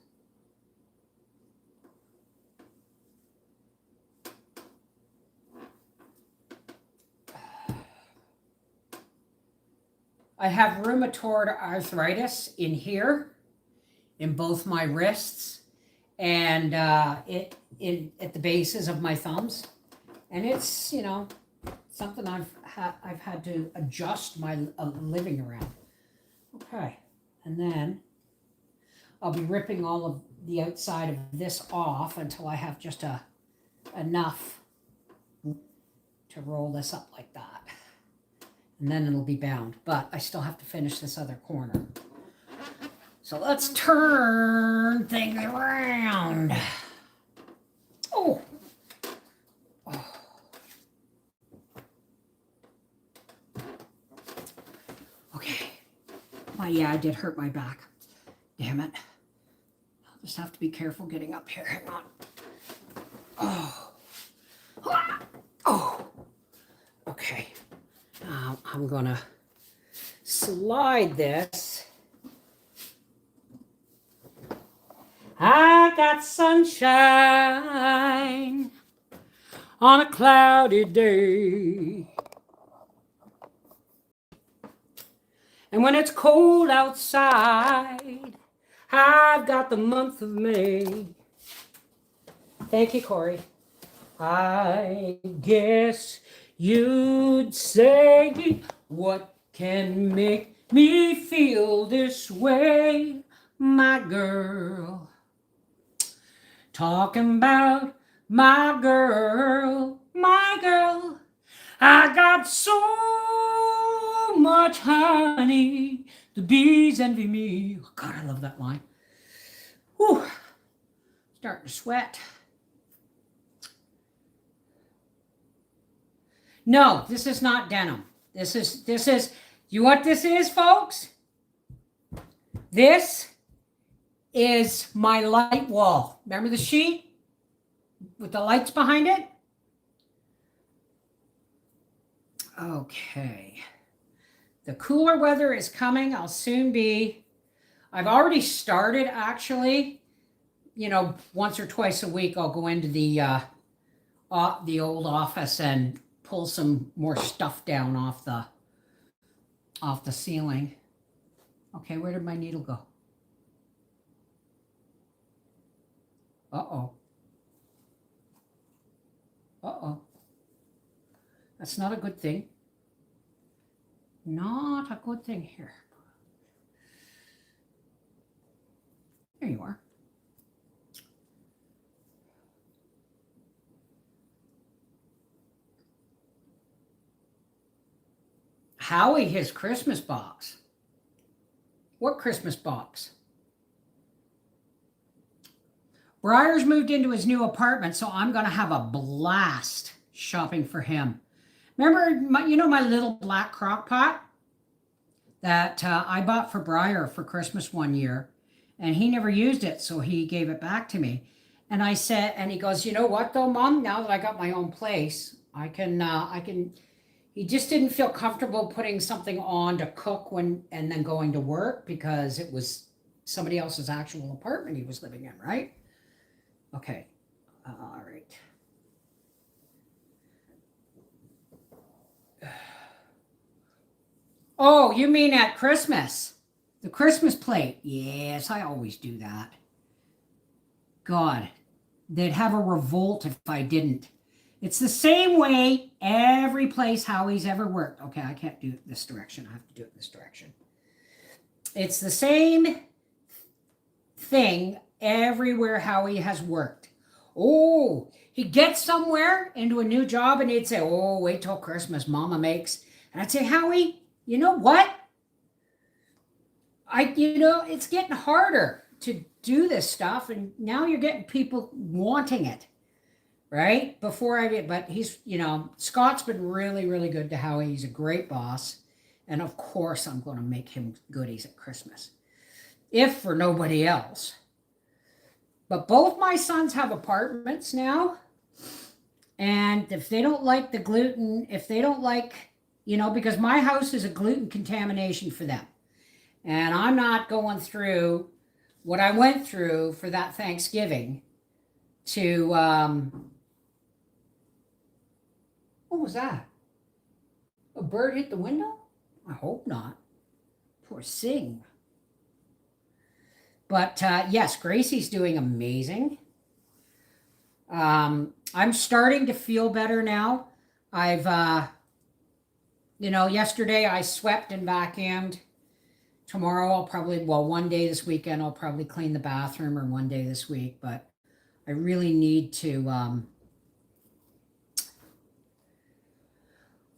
I have rheumatoid arthritis in here, in both my wrists, and at the bases of my thumbs, and it's, you know, something I've had to adjust my living around. Okay, and then I'll be ripping all of the outside of this off until I have just enough to roll this up like that. And then it'll be bound, but I still have to finish this other corner. So let's turn things around. Oh. Oh. Okay. Oh yeah, I did hurt my back. Damn it. I'll just have to be careful getting up here. Hang on. Oh. Oh. Okay. Now I'm gonna slide this. I got sunshine on a cloudy day. And when it's cold outside, I've got the month of May. Thank you, Corey. I guess you'd say, what can make me feel this way, my girl? Talking about my girl, my girl. I got so much honey, the bees envy me. Oh, God, I love that line. Whew. Starting to sweat. No, this is not denim. This is, you know what this is, folks? This is my light wall. Remember the sheet with the lights behind it? Okay. The cooler weather is coming. I'll soon be, I've already started actually, you know, once or twice a week I'll go into the old office and pull some more stuff down off the ceiling. Okay, where did my needle go? Uh-oh. Uh-oh. That's not a good thing. Not a good thing here. There you are. Howie, his Christmas box. What Christmas box? Breyers moved into his new apartment, so I'm going to have a blast shopping for him. Remember, you know my little black crock pot that I bought for Breyer for Christmas one year, and he never used it, so he gave it back to me. And I said, and he goes, you know what though, Mom? Now that I got my own place, I can. He just didn't feel comfortable putting something on to cook and then going to work because it was somebody else's actual apartment he was living in, right? Okay, all right. Oh, you mean at Christmas? The Christmas plate. Yes, I always do that. God, they'd have a revolt if I didn't. It's the same way every place Howie's ever worked. Okay, I can't do it this direction. I have to do it this direction. It's the same thing everywhere Howie has worked. Oh, he'd get somewhere into a new job and he'd say, oh, wait till Christmas, Mama makes. And I'd say, Howie, you know what? It's getting harder to do this stuff. And now you're getting people wanting it. Right? But he's, Scott's been really, really good to Howie. He's a great boss. And of course, I'm going to make him goodies at Christmas. If for nobody else. But both my sons have apartments now. And if they don't like the gluten, if they don't like, because my house is a gluten contamination for them. And I'm not going through what I went through for that Thanksgiving to, what was that? A bird hit the window? I hope not. Poor Sing. But yes, Gracie's doing amazing. I'm starting to feel better now. I've, yesterday I swept and vacuumed. Tomorrow one day this weekend I'll probably clean the bathroom, or one day this week. But I really need to...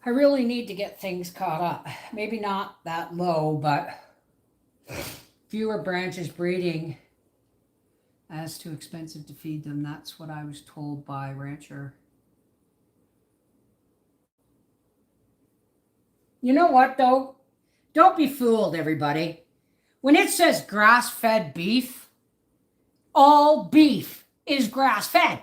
I really need to get things caught up. Maybe not that low, but fewer branches breeding as too expensive to feed them. That's what I was told by rancher. You know what, though? Don't be fooled, everybody. When it says grass-fed beef, all beef is grass-fed.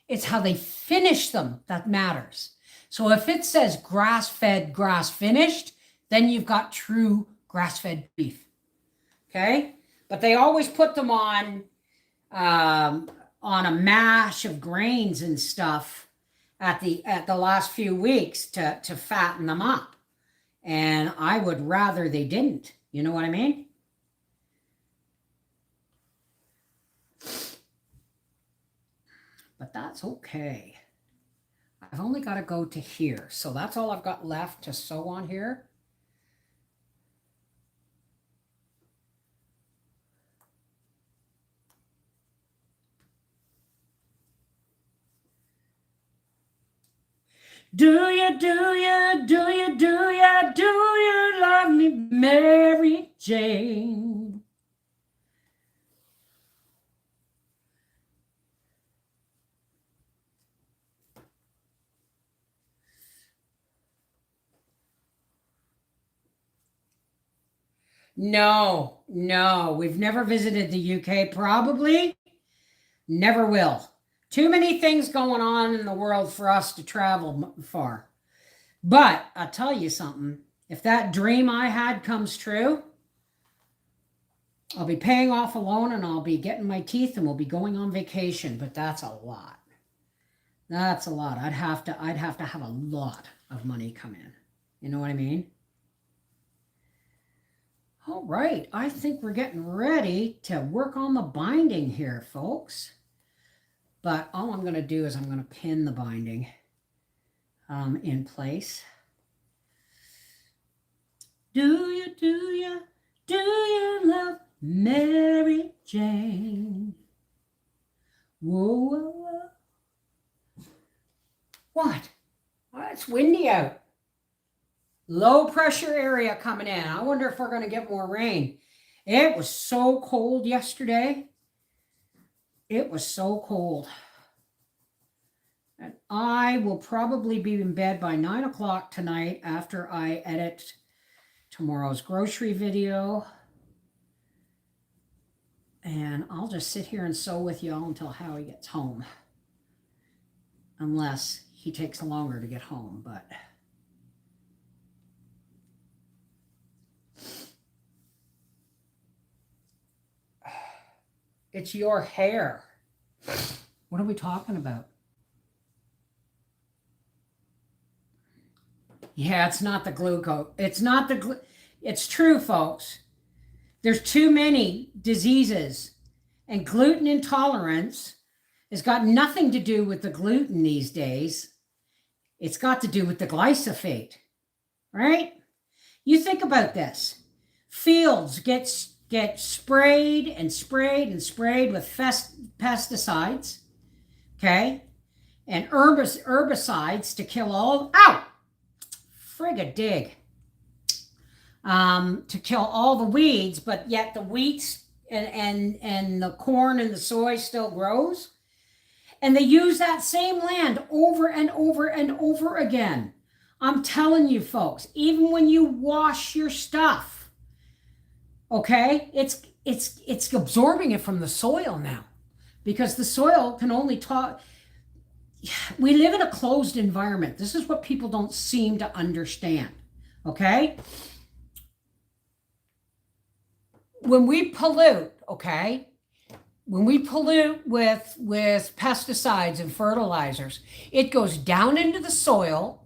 It's how they finish them that matters. So if it says grass-fed, grass-finished, then you've got true grass-fed beef. Okay? But they always put them on a mash of grains and stuff at the last few weeks to fatten them up. And I would rather they didn't. You know what I mean? but that's okay. I've only got to go to here, so that's all I've got left to sew on here. Do you love me, Mary Jane? No, we've never visited the UK, probably never will. Too many things going on in the world for us to travel far. But I'll tell you something, if that dream I had comes true, I'll be paying off a loan and I'll be getting my teeth and we'll be going on vacation, but that's a lot. That's a lot. I'd have to have a lot of money come in. You know what I mean? All right, I think we're getting ready to work on the binding here, folks. But all I'm going to do is I'm going to pin the binding in place. Do you love Mary Jane? Whoa, whoa, whoa. What? Oh, it's windy out. Low pressure area coming in. I wonder if we're going to get more rain. It was so cold yesterday. It was so cold. And I will probably be in bed by 9 o'clock tonight after I edit tomorrow's grocery video. And I'll just sit here and sew with y'all until Howie gets home. Unless he takes longer to get home, but... It's your hair. What are we talking about? Yeah, it's not the glue coat. It's not the glue. It's true, folks. There's too many diseases. And gluten intolerance has got nothing to do with the gluten these days. It's got to do with the glyphosate, right? You think about this. Fields get sprayed and sprayed and sprayed with pesticides, okay? And herbicides to kill all, frigadig, to kill all the weeds, but yet the wheat and the corn and the soy still grows. And they use that same land over and over and over again. I'm telling you, folks, even when you wash your stuff, okay, it's absorbing it from the soil now, because the soil can only talk. We live in a closed environment. This is what people don't seem to understand, okay? When we pollute, okay, when we pollute with pesticides and fertilizers, it goes down into the soil.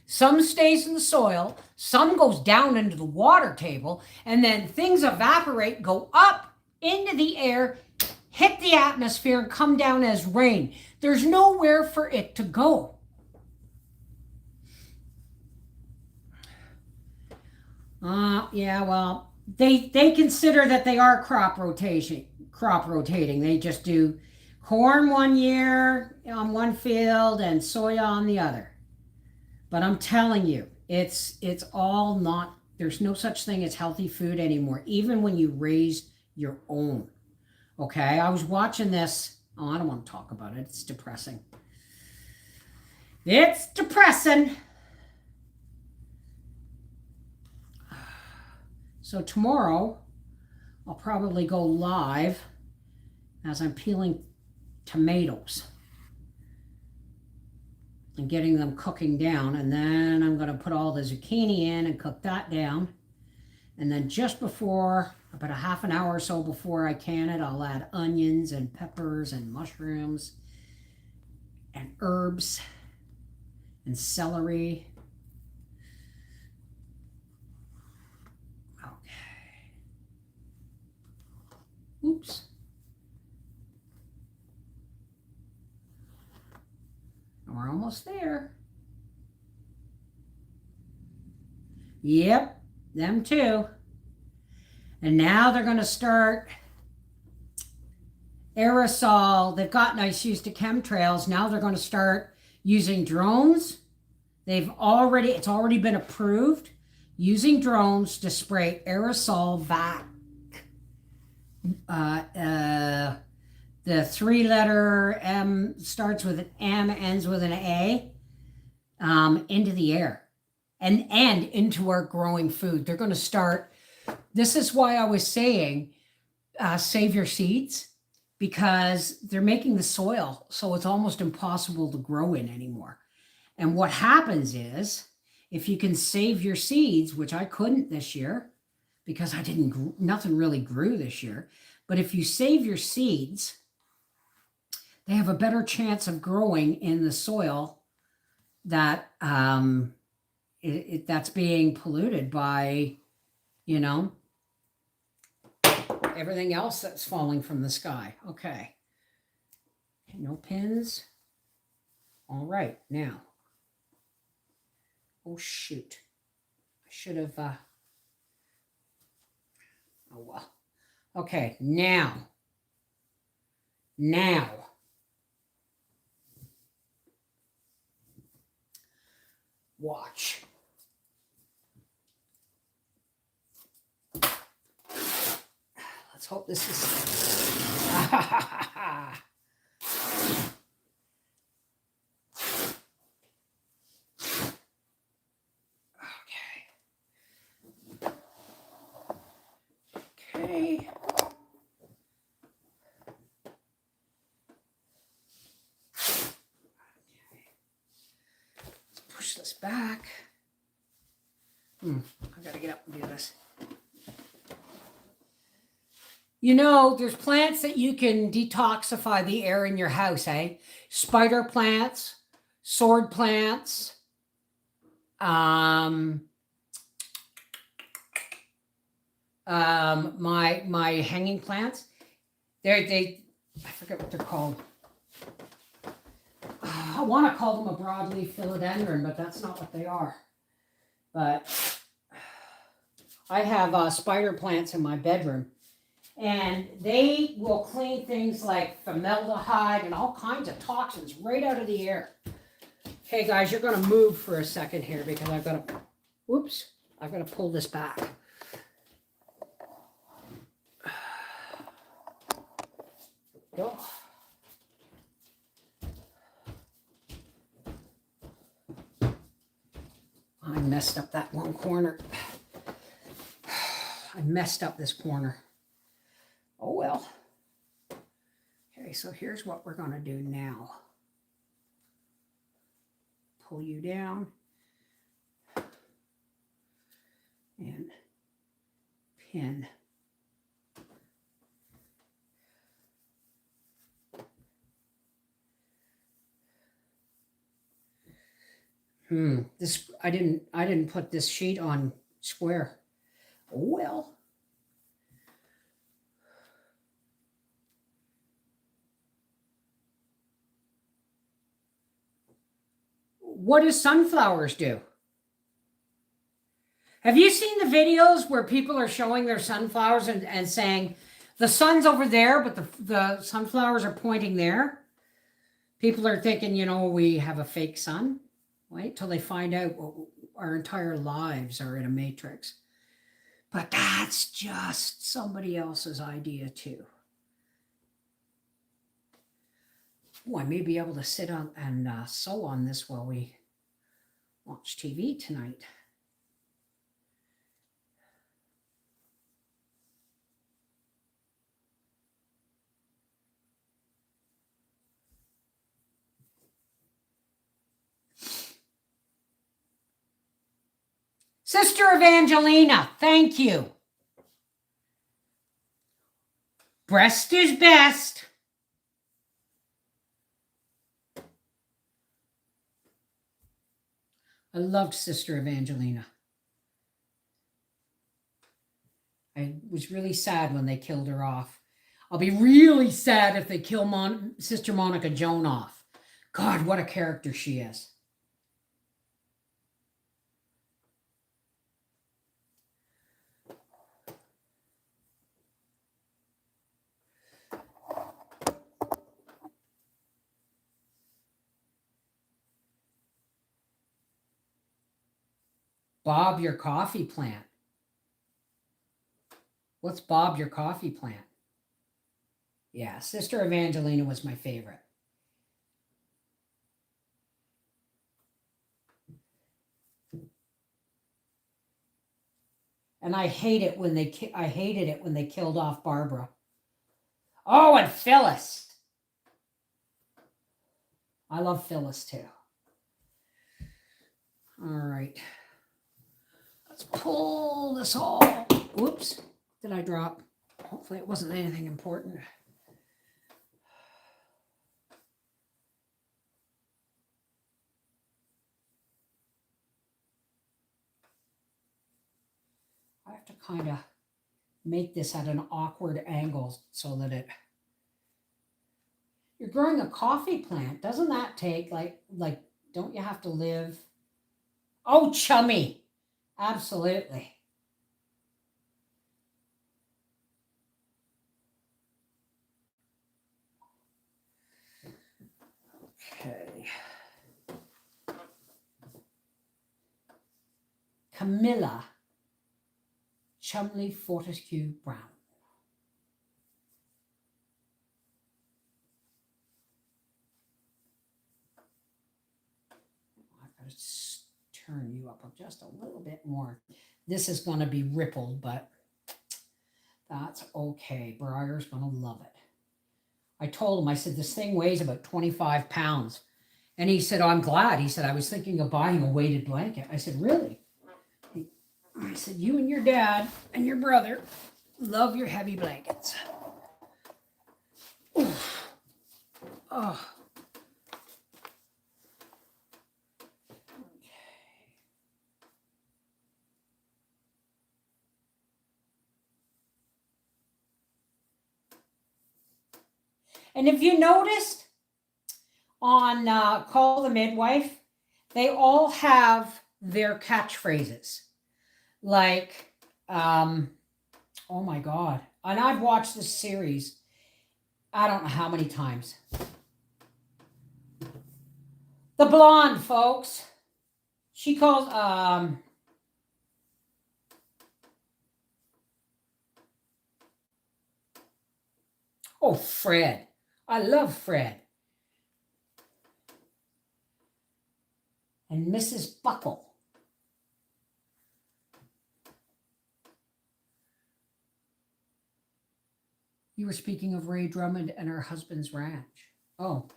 Some stays in the soil, some goes down into the water table, and then things evaporate, go up into the air, hit the atmosphere, and come down as rain. There's nowhere for it to go. Yeah, well, they consider that they are crop rotating. They just do corn one year on one field and soya on the other. But I'm telling you, it's all not, there's no such thing as healthy food anymore, even when you raise your own. Okay, I was watching this. Oh, I don't want to talk about it. It's depressing. It's depressing. So tomorrow, I'll probably go live as I'm peeling tomatoes and getting them cooking down, and then I'm going to put all the zucchini in and cook that down. And then just before, about a half an hour or so before I can it, I'll add onions and peppers and mushrooms and herbs and celery. Okay. Oops. almost there. Yep, them too. And now they're going to start aerosol. They've got nice use to chemtrails. Now they're going to start using drones. It's already been approved, using drones to spray aerosol back. The 3-letter M starts with an M, ends with an A, into the air and into our growing food. They're going to start. This is why I was saying, save your seeds, because they're making the soil so it's almost impossible to grow in anymore. And what happens is, if you can save your seeds, which I couldn't this year because nothing really grew this year. But if you save your seeds, they have a better chance of growing in the soil that that's being polluted by, everything else that's falling from the sky. Okay. No pins. All right, now. Oh, shoot. I should have, oh, well. Okay, now. Watch. Let's hope this is... Okay. Let's push this back. I gotta get up and do this. There's plants that you can detoxify the air in your house, eh? Spider plants, sword plants, my hanging plants. I forget what they're called. I want to call them a broadleaf philodendron, but that's not what they are. But I have spider plants in my bedroom, and they will clean things like formaldehyde and all kinds of toxins right out of the air. Okay, guys, you're going to move for a second here because I've got to pull this back. Go. I messed up that one corner. I messed up this corner. Oh well. Okay, so here's what we're going to do now. Pull you down. And pin. This I didn't put this sheet on square. Oh well. What do sunflowers do? Have you seen the videos where people are showing their sunflowers and saying the sun's over there, but the sunflowers are pointing there? People are thinking, we have a fake sun. Wait till they find out our entire lives are in a matrix. But that's just somebody else's idea too. Oh, I may be able to sit on and sew on this while we watch TV tonight. Sister Evangelina, thank you. Breast is best. I loved Sister Evangelina. I was really sad when they killed her off. I'll be really sad if they kill Sister Monica Joan off, God, what a character she is. Bob, your coffee plant. What's Bob, your coffee plant? Yeah, Sister Evangelina was my favorite. And I hated it when they killed off Barbara. Oh, and Phyllis. I love Phyllis too. All right. Let's pull this all. Whoops. Did I drop? Hopefully it wasn't anything important. I have to kind of make this at an awkward angle so that it... You're growing a coffee plant. Doesn't that take like don't you have to live? Oh, chummy. Absolutely. Okay. Camilla Chumley Fortescue Brown. I've got to turn you up just a little bit more. This is going to be rippled, but that's okay. Breyer's going to love it. I told him, I said, this thing weighs about 25 pounds. And he said, oh, I'm glad. He said, I was thinking of buying a weighted blanket. I said, really? I said, you and your dad and your brother love your heavy blankets. Oof. Oh. And if you noticed on Call the Midwife, they all have their catchphrases. Like, oh my God. And I've watched this series, I don't know how many times. The blonde, folks. She calls, oh, Fred. I love Fred. And Mrs. Buckle. You were speaking of Ray Drummond and her husband's ranch. Oh.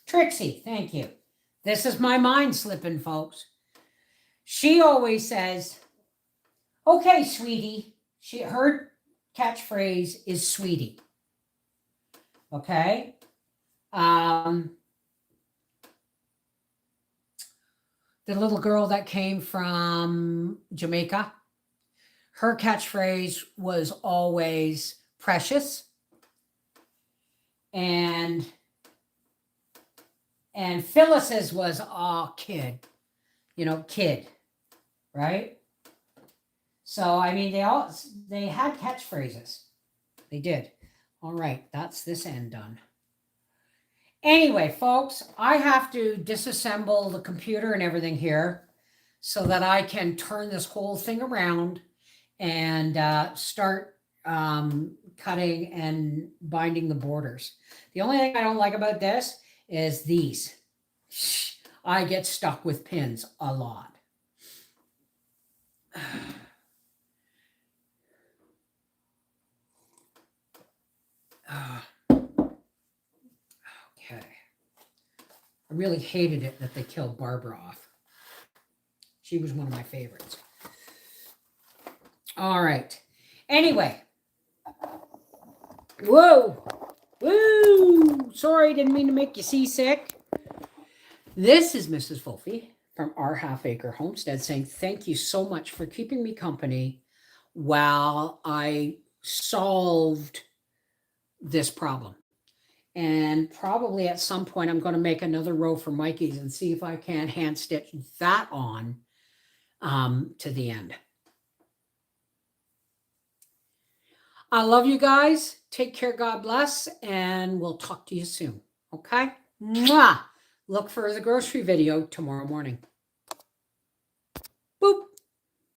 Trixie, thank you. This is my mind slipping, folks. She always says, okay, sweetie. Her catchphrase is sweetie. Okay? The little girl that came from Jamaica, her catchphrase was always precious. And Phyllis's was, oh, kid. You know, kid. Right? So, I mean, they had catchphrases. They did. All right, that's this end done. Anyway, folks, I have to disassemble the computer and everything here so that I can turn this whole thing around and start cutting and binding the borders. The only thing I don't like about this is these. I get stuck with pins a lot. Okay. I really hated it that they killed Barbara off. She was one of my favorites. All right. Anyway. Whoa. Woo. Sorry, didn't mean to make you seasick. This is Mrs. Wolfie from Our Half Acre Homestead saying thank you so much for keeping me company while I solved this problem. And probably at some point, I'm going to make another row for Mikey's and see if I can hand stitch that on to the end. I love you guys. Take care. God bless. And we'll talk to you soon. Okay? Mwah! Look for the grocery video tomorrow morning.